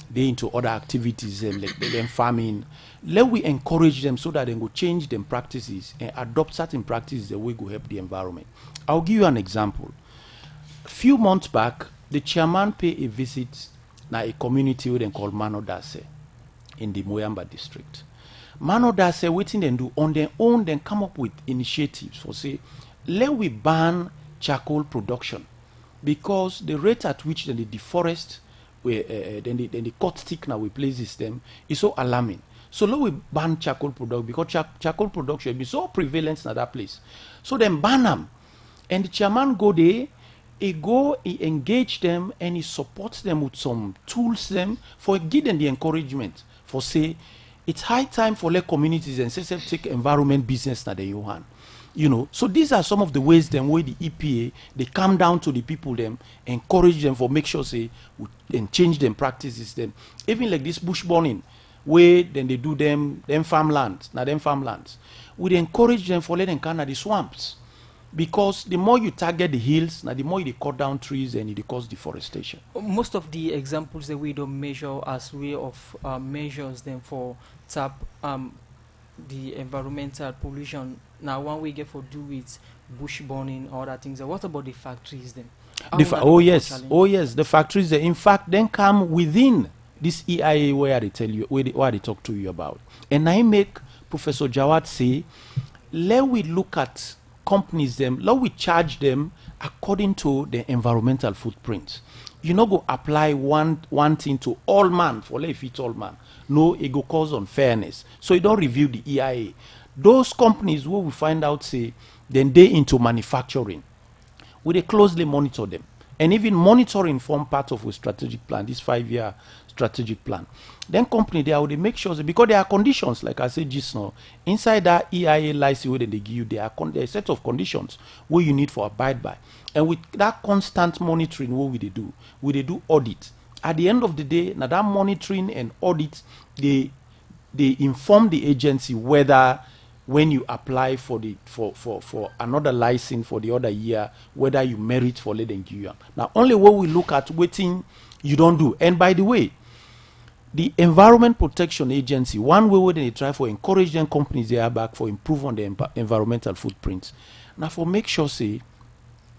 they into other activities like them farming, let we encourage them so that they go change them practices and adopt certain practices that will go help the environment. I'll give you an example. A few months back, the chairman paid a visit na a community where they call Manodase in the Moyamba district. Manodase waiting them do on their own, then come up with initiatives for say, let we ban charcoal production because the rate at which they deforest then the cut stick now we places them is so alarming. So now we ban charcoal production because charcoal production be so prevalent in that place. So then ban them, and the chairman go there, he engage them and he supports them with some tools them for give them the encouragement for say it's high time for like communities and say take environment business na the Johan. You know, so these are some of the ways them where the EPA they come down to the people them, encourage them for make sure say and change them practices them. Even like this bush burning, where then they do them farmlands, we encourage them for letting kind of the swamps, because the more you target the hills, now the more you cut down trees and it cause deforestation. Most of the examples that we don't measure as way of measures them for tap the environmental pollution. Now, one we get for do with bush burning or other things. What about the factories then? Oh yes, the factories. In fact, then come within this EIA where they tell you where they talk to you about. And I make Professor Jawad say, let we look at companies them, let we charge them according to the environmental footprint. You know, go apply one thing to all man for let fit all man. No, it go cause unfairness. So you don't review the EIA. Those companies where we find out say then they into manufacturing, we they closely monitor them. And even monitoring form part of a strategic plan, this 5-year strategic plan. Then company there would make sure that because there are conditions, like I said just now, inside that EIA license where they give you, there are a set of conditions where you need for abide by. And with that constant monitoring, what will they do? Will they do audit? At the end of the day, now that monitoring and audit, they inform the agency whether when you apply for another license for the other year, whether you merit for letting you. Now, only what we look at waiting you don't do. And by the way, the Environment Protection Agency, one way where they try for encourage them companies they are back for improve on the environmental footprints. Now, for make sure say,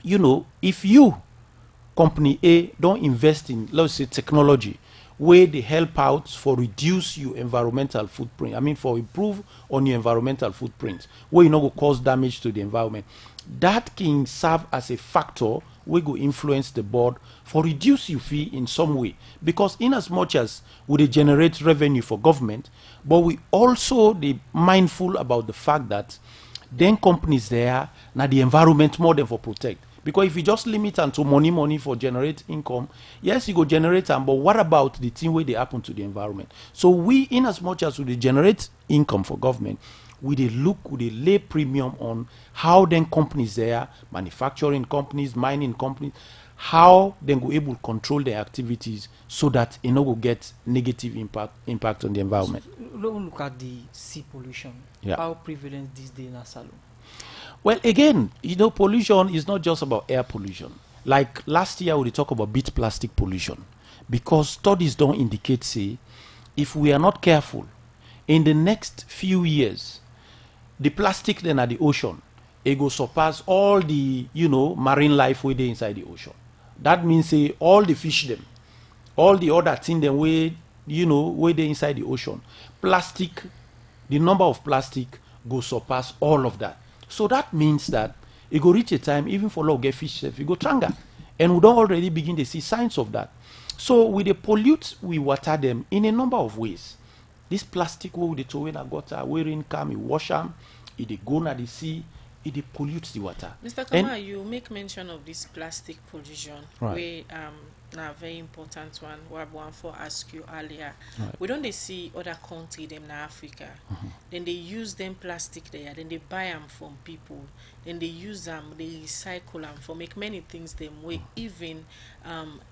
you know, if you company A don't invest in, let's say, technology where they help out for reduce your environmental footprint, I mean for improve on your environmental footprint, where you know go cause damage to the environment, that can serve as a factor we go influence the board for reduce your fee in some way, because in as much as we generate revenue for government, but we also be mindful about the fact that then companies there now the environment more than for protect. Because if you just limit and to money for generate income, yes, you go generate them, but what about the thing where they happen to the environment? So we, in as much as we generate income for government, we lay premium on how then companies there, manufacturing companies, mining companies, how they go able to control their activities so that it no go get negative impact on the environment. So, look at the sea pollution. Yeah. How prevalent this day in Salone? Well, again, you know, pollution is not just about air pollution. Like last year, we talk about bit plastic pollution, because studies don't indicate, say, if we are not careful, in the next few years, the plastic then at the ocean, it will surpass all the, you know, marine life way they inside the ocean. That means, say, all the fish them, all the other things them way, you know, way they inside the ocean. Plastic, the number of plastic go surpass all of that. So that means that it go reach a time, even for low get fish, if you go tranga. And we don't already begin to see signs of that. So we they pollute, we water them in a number of ways. This plastic we they throw in a gutter, we rain come, we wash them, it they go na the sea, it they pollutes the water. Mr. Kama, you make mention of this plastic pollution, right. where now very important one. What I want to ask you earlier. Right. We don't they see other countries them in Africa. Then they use them plastic there. Then they buy them from people. Then they use them. They recycle them for make many things. Them way even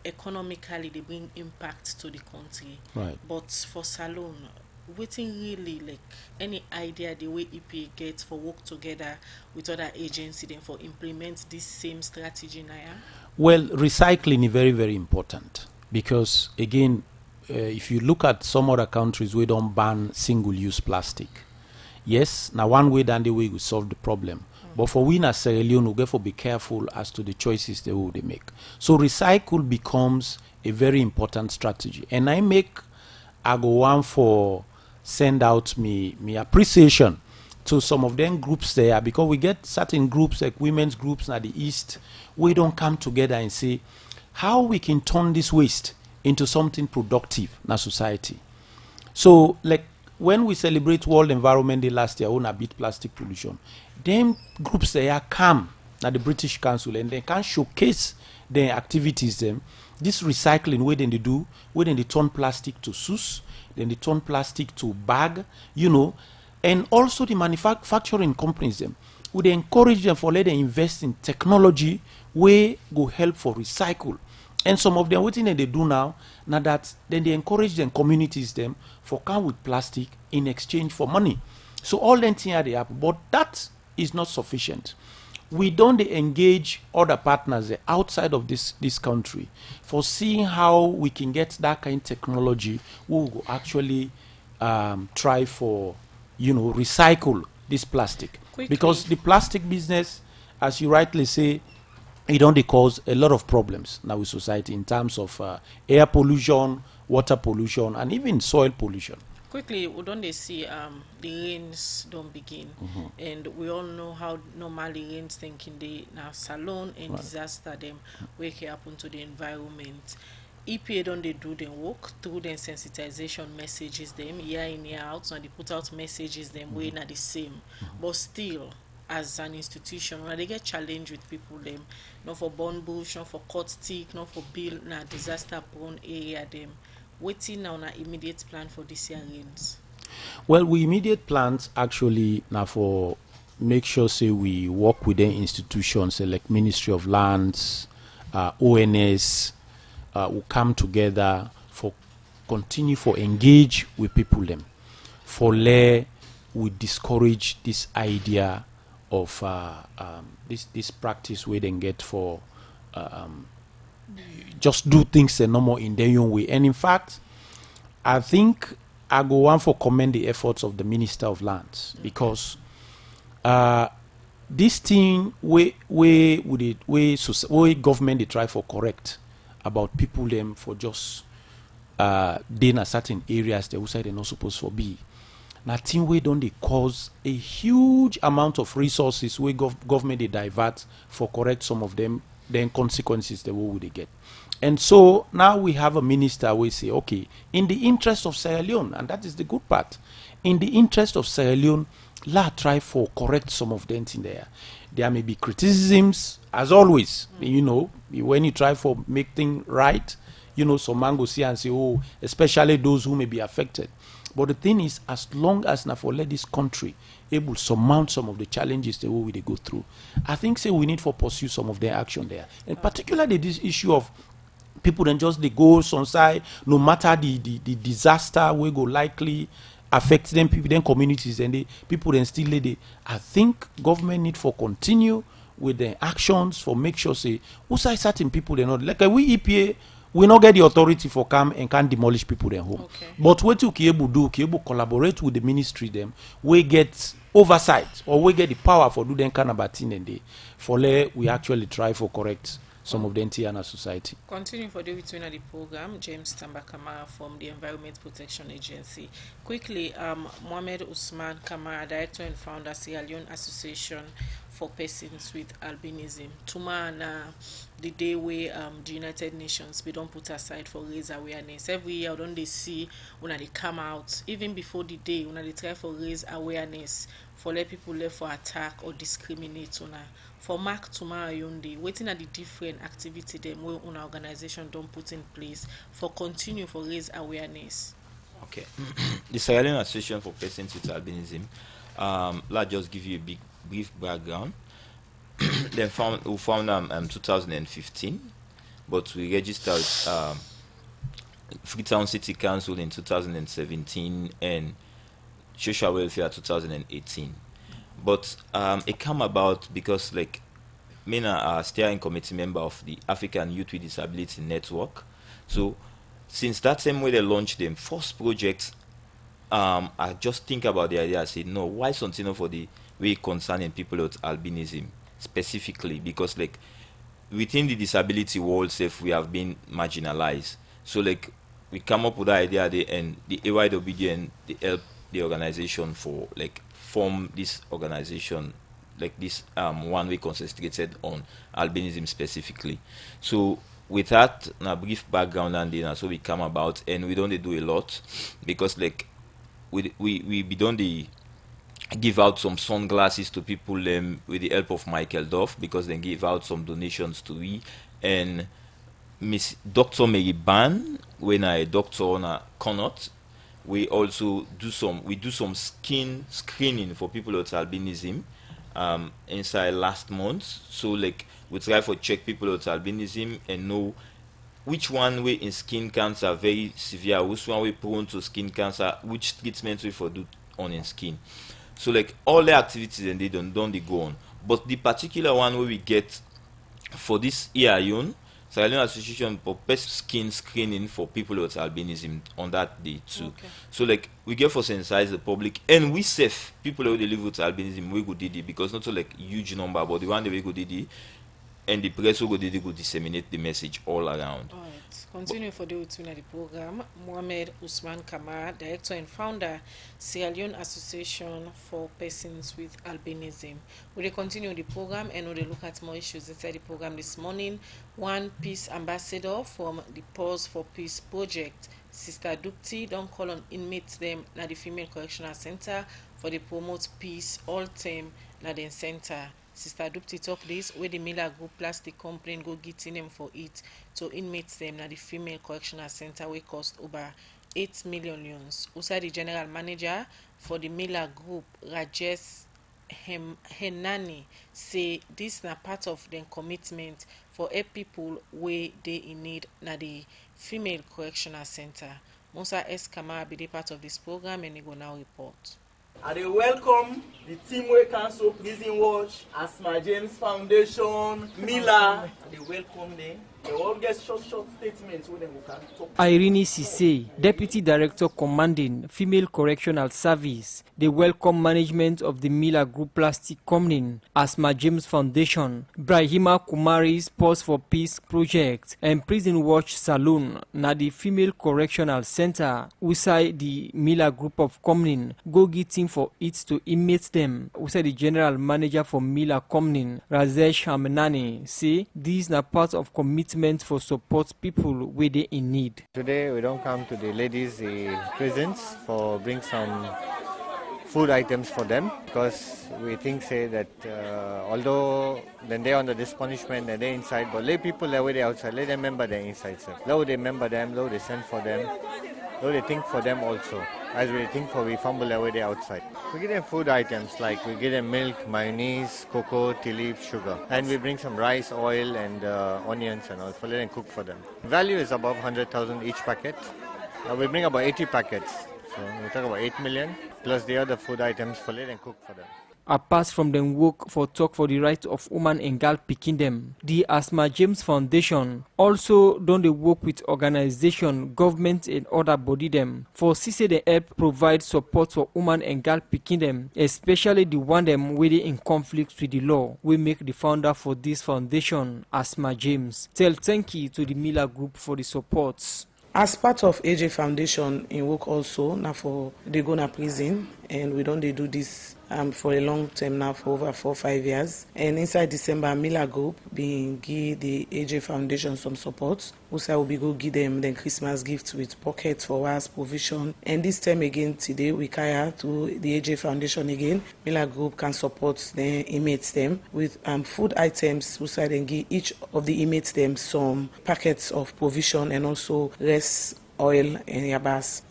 economically they bring impact to the country. Right. But for Salone, waiting really like any idea the way EPA gets for work together with other agencies then for implement this same strategy now? Well, recycling is very, very important, because again, if you look at some other countries, we don't ban single-use plastic. Yes, now one way than the way we solve the problem. But for we in Sierra Leone, we therefore be careful as to the choices they will make. So recycle becomes a very important strategy. And I go one for send out me appreciation to some of them groups there, because we get certain groups like women's groups at the East, we don't come together and say how we can turn this waste into something productive in our society. So, like, when we celebrate World Environment Day last year, on a beat plastic pollution, them groups they are come at the British Council and they can showcase their activities. Them this recycling where they do, where they turn plastic to suits, then they turn plastic to bag, and also the manufacturing companies them would encourage them for let them invest in technology where go help for recycle. And some of them, what thing they do now that then they encourage them communities them for come with plastic in exchange for money. So all them things they happen, but that is not sufficient. We don't engage other partners outside of this country for seeing how we can get that kind of technology we will actually try for recycle this plastic. Quickly. Because the plastic business, as you rightly say, it only cause a lot of problems now with society in terms of air pollution, water pollution, and even soil pollution. Quickly, we don't see the rains don't begin, and we all know how normally rains thinking they now Salone and disaster them wake happen to the environment. EPA don't they do the work through the sensitization messages them year in year out, so they put out messages them way not the same, but still as an institution when they get challenged with people them not for burn bush, not for cut stick, not for build na disaster prone area them waiting now on an immediate plan for this year rains. Well, we immediate plans actually now for make sure say we work with the institutions like Ministry of Lands, ONS, will come together for continue for engage with people them for we discourage this idea of this practice where they get for just do things no more in their own way. And in fact, I think I go on for commend the efforts of the Minister of Lands because this thing way government they try for correct about people them for just they in a certain areas they outside they're not supposed to be. Nothing way don't they cause a huge amount of resources where government they divert for correct some of them, then consequences they will they get. And so now we have a minister we say, okay, in the interest of Sierra Leone, and that is the good part, in the interest of Sierra Leone, try for correct some of them in there. There may be criticisms, as always, when you try for make things right, some man go see and say, oh, especially those who may be affected. But the thing is, as long as now for let this country able to surmount some of the challenges the way they go through, I think say we need for pursue some of their action there. And particularly this issue of people then just they go on side, no matter the disaster we go likely affect them, people then communities and people then still I think government need for continue with their actions for make sure say who say certain people they not like we EPA we not get the authority for come and can demolish people their home. Okay. But what you able collaborate with the ministry them, we get oversight or we get the power for do them kind of thing and they for we actually try for correct some of the Tiana society. Continue for the between the program, James Tamba Kamara from the Environment Protection Agency. Quickly, Mohamed Usman Kamara, Director and Founder, Sierra Leone Association for Persons with Albinism. Tomorrow, the day where the United Nations we don't put aside for raise awareness. Every year, don't they see when they come out, even before the day, when they try for raise awareness for let people left for attack or discriminate on for mark tomorrow Day, waiting at the different activity them where our organization don't put in place for continue for raise awareness. Okay. The Sierra Leone Association for Persons with Albinism, let's just give you a brief background. We found 2015, but we registered Freetown City Council in 2017 and Social Welfare 2018. But it came about because like Mina a steering committee member of the African Youth with Disability Network. So since that same way they launched them first projects, I just think about the idea. I said no, why something for the way concerning people with albinism specifically, because like within the disability world safe we have been marginalized. So like we come up with the idea and the AYWD and they help the organization for like form this organization like this one we concentrated on albinism specifically. So with that, a brief background and then so we come about, and we don't do a lot because like we don't give out some sunglasses to people with the help of Michael Duff, because they give out some donations to we, and Miss Dr. Mary Ban, when I doctor on a Connaught, we also do some skin screening for people with albinism inside last month. So like we try to check people with albinism and know which one way in skin cancer very severe, which one way prone to skin cancer, which treatment we for do on in skin. So like all the activities and they don't they go on. But the particular one where we get for this year, Sierra Leone Association for best skin screening for people with albinism on that day too. Okay. So like we get for sensitize the public, and we save people who live with albinism we go did because not so like huge number, but the one that we go did, and the press will go disseminate the message all around. All right. Continue for the Utuna the program. Mohamed Usman Kamara, Director and Founder, Sierra Leone Association for Persons with Albinism. We will continue the program and we will look at more issues inside the program this morning. One Peace Ambassador from the Pause for Peace project, Sister Dupti, don't call on inmates them at the Female Correctional Center for the promote peace all term at the center. Sister Dupti talk this where the Miller Group Plastic Complaint go getting them for it to inmates them at the Female Correctional Center we cost over 8 million. Also the General Manager for the Miller Group, Rajesh Henani, say this na part of their commitment for help people where they in need na the Female Correctional Center. Musa S. Kamara be the part of this program and he go now report. I dey welcome the team wey cancel Prison Watch, Asma James Foundation, Miller. I dey welcome them. They all get short statements where they can talk. Irene Sise, Deputy Director Commanding Female Correctional Service, they welcome management of the Miller Group Plastic Company, Asma James Foundation, Brahima Kumari's Pause for Peace project, and Prison Watch Salone, na the Female Correctional Center, usai the Miller Group of Company, go getting for it to inmates them, usai the General Manager for Miller Company, Rajesh Hamnani, say these na part of commitment for support people where they in need. Today we don't come to the ladies' prisons for bring some food items for them, because we think say that although then they under this punishment and they inside, but lay people that way they outside, let them remember their inside self. Though they remember them, though they send for them, though they think for them also. As we think for we fumble away they outside. We give them food items like we give them milk, mayonnaise, cocoa, tea leaf, sugar. And we bring some rice, oil and onions and all for let them cook for them. Value is above 100,000 each packet. We bring about 80 packets. So we talk about 8 million plus the other food items for let them cook for them. Apart from them work for talk for the right of woman and girl picking them, the Asma James Foundation also don't they work with organization, government and other body them for CC they help provide support for woman and girl picking them, especially the one them where they in conflict with the law. We make the founder for this foundation, Asma James, tell thank you to the Miller Group for the supports. As part of AJ Foundation in work also now for they go to prison, and we don't they do this for a long time now for over 4 or 5 years. And inside December, Miller Group being give the AJ Foundation some support. Also will be go give them the Christmas gifts with pockets for us provision. And this time again today we carry to the AJ Foundation again. Miller Group can support the inmates them with food items. Also then give each of the inmates them some packets of provision and also rest oil and yabas.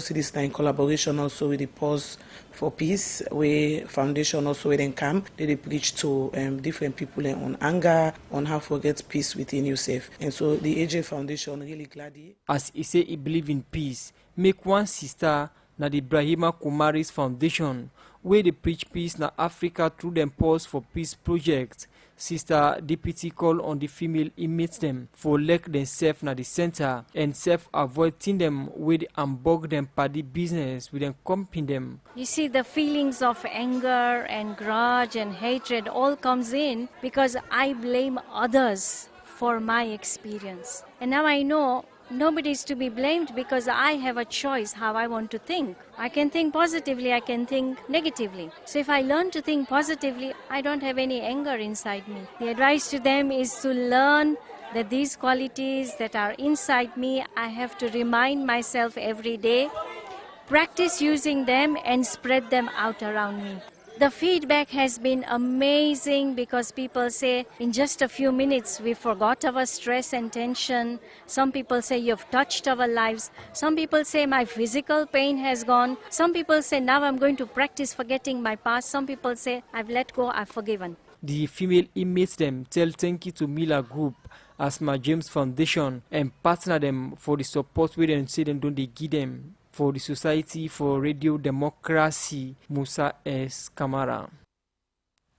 See this in collaboration also with the Pause for Peace, where foundation also where they come, they preach to different people on anger, on how to get peace within yourself. And so the AJ Foundation really glad. As he say he believe in peace, make one sister na the Brahima Kumari's Foundation, where they preach peace na Africa through them Pause for Peace project. Sister Deputy call on the female inmates them for let themselves na the center and self-avoiding them with and bug them party business with them comping them. You see, the feelings of anger and grudge and hatred all comes in because I blame others for my experience. And now I know nobody is to be blamed because I have a choice how I want to think. I can think positively, I can think negatively. So if I learn to think positively, I don't have any anger inside me. The advice to them is to learn that these qualities that are inside me, I have to remind myself every day, practice using them and spread them out around me. The feedback has been amazing because people say in just a few minutes we forgot our stress and tension. Some people say you've touched our lives. Some people say my physical pain has gone. Some people say now I'm going to practice forgetting my past. Some people say I've let go, I've forgiven. The female inmates them tell thank you to Miller Group, Asma James Foundation, and partner them for the support we them say them don't they give them for the Society for Radio Democracy, Musa S. Kamara.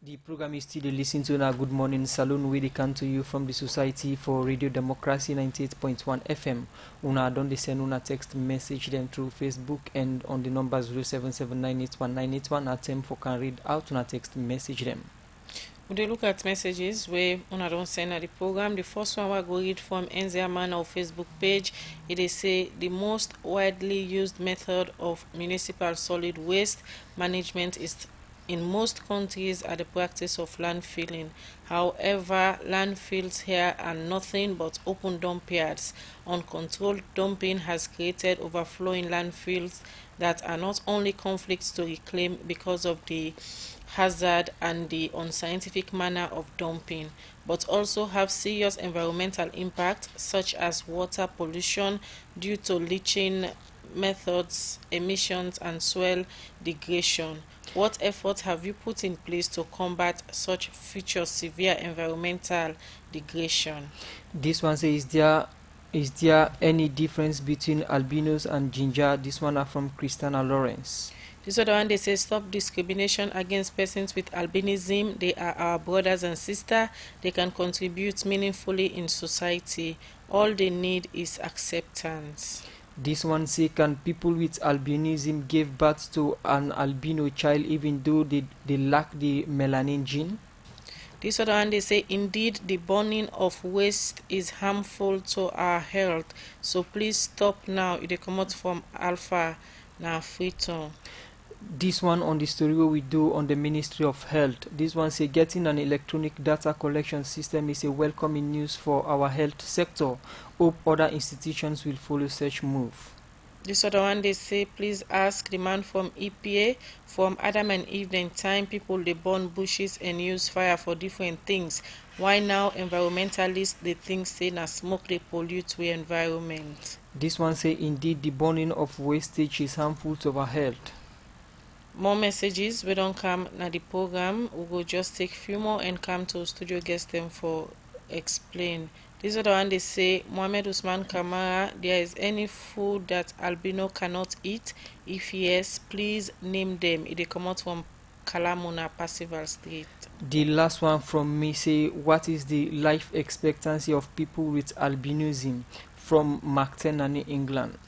The program is still listening to now Good Morning Salone, where they come to you from the Society for Radio Democracy 98.1 FM. Una don't send una text message them through Facebook and on the number 0779819181 attempt for can read out una text message them. We dey look at messages where una don send at the program. The first one we go read from Enzia Man our Facebook page. It dey say the most widely used method of municipal solid waste management is in most countries are the practice of landfilling. However, landfills here are nothing but open dump yards. Uncontrolled dumping has created overflowing landfills that are not only conflicts to reclaim because of the hazard and the unscientific manner of dumping, but also have serious environmental impact such as water pollution due to leaching methods, emissions, and soil degradation. What efforts have you put in place to combat such future severe environmental degradation? This one says, is there any difference between albinos and ginger? This one are from Christina Lawrence. This other one, they say stop discrimination against persons with albinism. They are our brothers and sisters. They can contribute meaningfully in society. All they need is acceptance. This one say, can people with albinism give birth to an albino child even though they lack the melanin gene? This other one, they say indeed the burning of waste is harmful to our health. So please stop now. They come out from Alpha na Frito. This one on the story we do on the Ministry of Health. This one say getting an electronic data collection system is a welcoming news for our health sector. Hope other institutions will follow such move. This other one, they say please ask the man from EPA. From Adam and Eve then time people they burn bushes and use fire for different things. Why now environmentalists they think say na smoke they pollute the environment? This one say indeed the burning of wastage is harmful to our health. More messages we don't come na the program. We will just take few more and come to studio guest them for explain. This other one, they say Mohammed Usman Kamara, there is any food that albino cannot eat? If yes, please name them. They come out from Kalamuna Percival Street. The last one from me say, what is the life expectancy of people with albinism? From Mactenany, England.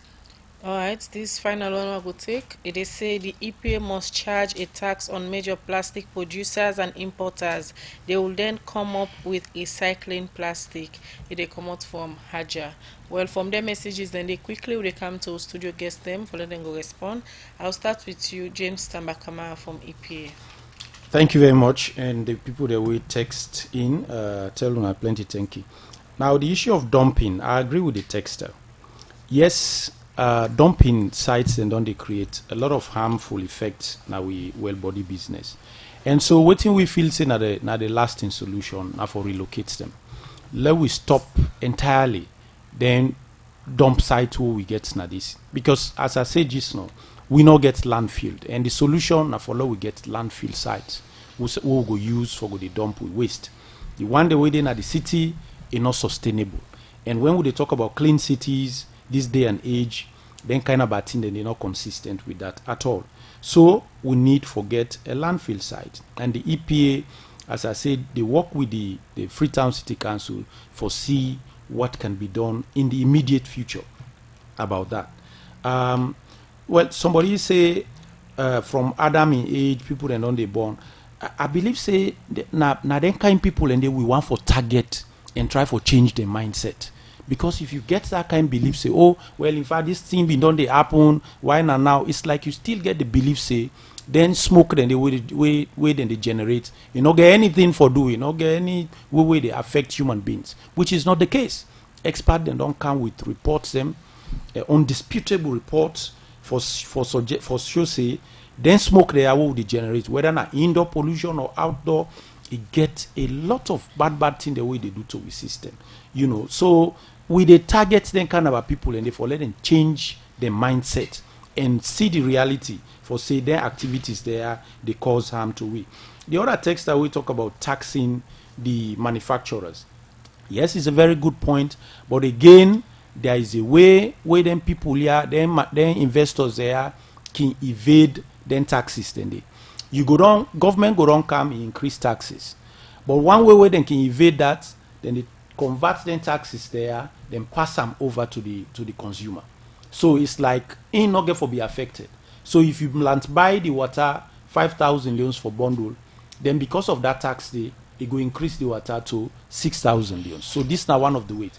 Alright, this final one I will take. They say the EPA must charge a tax on major plastic producers and importers. They will then come up with recycling plastic. They come out from Haja. Well, from their messages, then they quickly will come to studio guest them for them go respond. I'll start with you, James Tambakama from EPA. Thank you very much, and the people that will text in, tell them plenty thank you. Now, the issue of dumping, I agree with the texter. Yes, dumping sites and don't they create a lot of harmful effects now we well body business. And so what we feel say now the lasting solution now for relocate them. Let we stop entirely, then dump site where we get now this. Because as I said just now, we not get landfill. And the solution now for let we get landfill sites we go use for go the dump with waste. The one the way they at the city is not sustainable. And when we talk about clean cities this day and age, then kind of bad thing, then they're not consistent with that at all. So we need to get a landfill site. And the EPA, as I said, they work with the Freetown City Council for see what can be done in the immediate future about that. Well, somebody say from Adam in age, people and on they born. I believe say now then kind people and they we want for target and try for change their mindset. Because if you get that kind of belief, say, oh, well, in fact, this thing been done, they happen, why not now? It's like you still get the belief, say, then smoke then the way then they generate. You not get anything for do, you not get any way they affect human beings, which is not the case. Experts then don't come with reports them, undisputable reports for sure say then smoke there will degenerate, whether not indoor pollution or outdoor. It gets a lot of bad thing the way they do to the system, you know. So we they target them kind of people and therefore let them change their mindset and see the reality for say their activities there they cause harm to we. The other text that we talk about taxing the manufacturers. Yes, it's a very good point, but again, there is a way them people here, them investors there can evade them taxes then they. You go down, government go down come increase taxes. But one way where they can evade that, then they convert them taxes there, then pass them over to the consumer. So it's like in not get for be affected. So if you buy the water 5,000 leons for bundle, then because of that tax day, it will increase the water to 6,000 leons. So this is now one of the ways.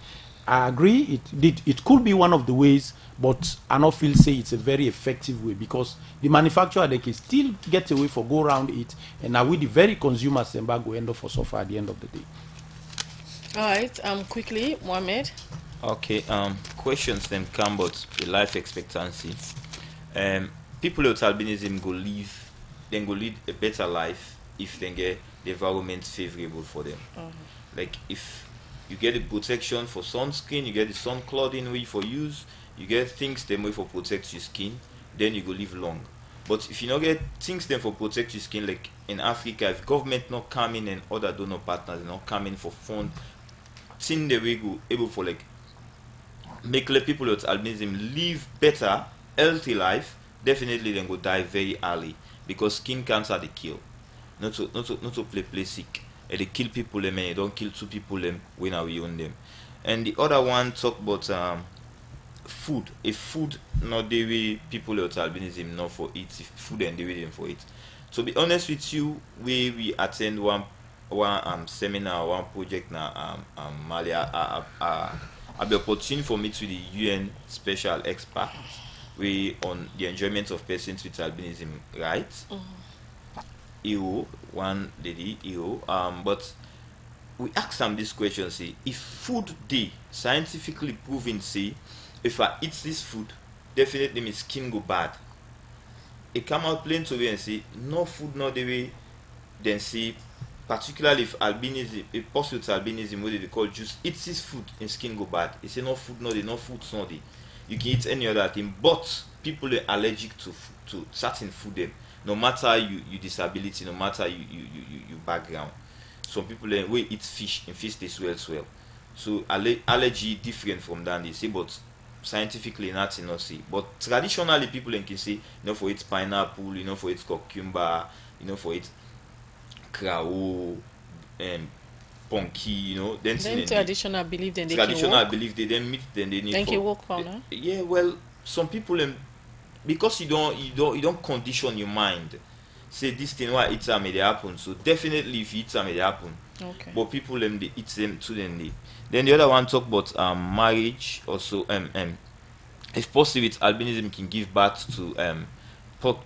I agree, it could be one of the ways, but I don't feel say it's a very effective way because the manufacturer they can still get away for go around it, and now with the very consumers go end up for suffer at the end of the day. All right, quickly, Mohammed. Okay, questions then come about the life expectancy. People with albinism go lead a better life if they get the environment favorable for them. Like if you get the protection for sunscreen, you get the sun clothing way for use, you get things them way for protect your skin, then you go live long. But if you not get things them for protect your skin, like in Africa, if government not come in and other donor partners not come in for fund, thing they will go able for like make the people with albinism live better, healthy life, definitely then go die very early because skin cancer they kill. Not to play sick. And they kill people them and they don't kill 2 people them when we own them. And the other one talk about food. If food not the way people with albinism not for it, if food and the way them for it. To be honest with you, we attend one seminar, one project now Mali. I'll be opportunity for me to the UN special expert we on the enjoyment of persons with albinism rights. EO, one lady EO, but we ask them this question, say if food day scientifically proven say if I eat this food definitely my skin go bad, it come out plain to me and say no food not the way, then say particularly if albinism, a person with albinism what they call juice eats this food and skin go bad, it say no food not the, no food not the, you can eat any other thing, but people are allergic to certain food them. No matter you disability, no matter you background. Some people we eat fish and fish they swell. So allergy different from that they say, but scientifically nothing not say. But traditionally people can say, you know, for it pineapple, you know, for it cucumber, you know, for it crow, punky, you know. Then traditional belief then they traditional can walk. belief they then meet then they need. Then can walk on, huh? Yeah, well, some people because you don't condition your mind. Say this thing why it's may they happen. So definitely if you eat may they happen. Okay. But people they eat them too then. Then the other one talk about marriage also. If possible with albinism can give birth to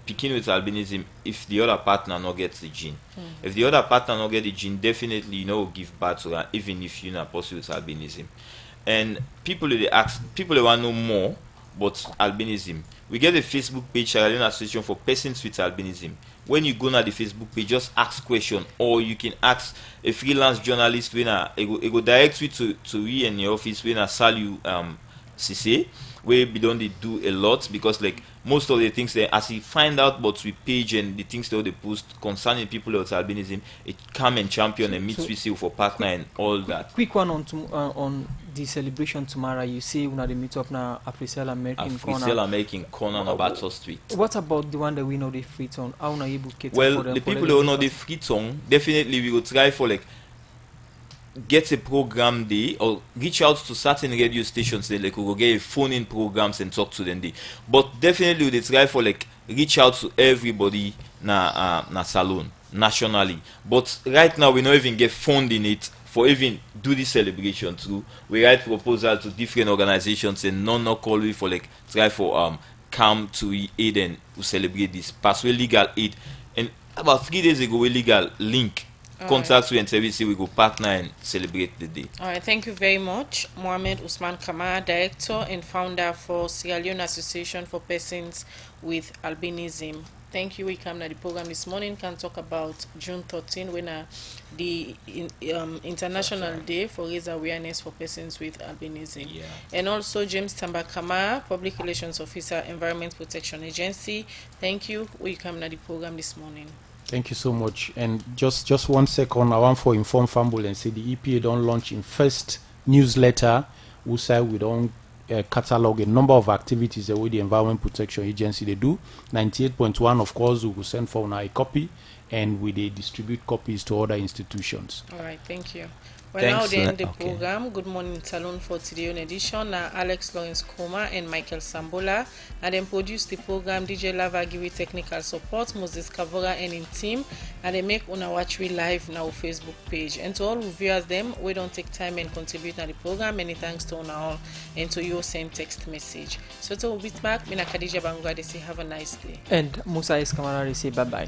picking with albinism if the other partner not gets the gene. If the other partner not get the gene, definitely you know give birth to her even if you're not possible with albinism. And people they ask, people they want to know more but albinism. We get a Facebook page, Sierra Association for Persons with Albinism. When you go to the Facebook page, just ask question, or you can ask a freelance journalist when it go direct you to we in your office when I sell you CC, where we don't do a lot because like most of the things that as you find out about we page and the things that they post concerning people with albinism, it come and champion and meet with you for partner and all that. Quick one on the celebration tomorrow. You see when they meet up now Africell American Corner. Africell American Corner on Battle Street. What about the one that we know the free on? How are you booked? Well, the people who know the free on, definitely we will try for like get a program day or reach out to certain radio stations then like we will get a phone in programs and talk to them day. But definitely we try for like reach out to everybody na salon nationally. But right now we not even get funding it for even do this celebration too. We write proposal to different organizations and not call we for like try for come to Eden to celebrate this. Pass we legal aid, and about 3 days ago we legal link contracts with and services we go partner and celebrate the day. All right, thank you very much, Mohamed Usman Kamara, Director and Founder for Sierra Leone Association for Persons with Albinism. Thank you. We come to the program this morning. Can talk about June 13 when the International Day for Raise Awareness for Persons with Albinism. Yeah. And also James Tambakama, Public Relations Officer, Environment Protection Agency. Thank you. We come to the program this morning. Thank you so much. And just 1 second, I want to inform Fambul and say the EPA don't launch in first newsletter. We say we don't catalog a number of activities that with the Environment Protection Agency they do. 98.1, of course, we will send for a copy, and we they distribute copies to other institutions. All right, thank you. Well, Thanks, now they end the okay. program. Good Morning Salone for today on edition. Alex Lawrence Koma and Michael Sambola. And then produce the program. DJ Lava give you technical support. Moses Kavora and in team. And they make una watch we live now Facebook page. And to all who viewers them, we don't take time and contribute to the program. Many thanks to una all and to you send text message. So to be back, Mina Khadija Bangwa they say have a nice day. And Musa Eskamara they say bye bye.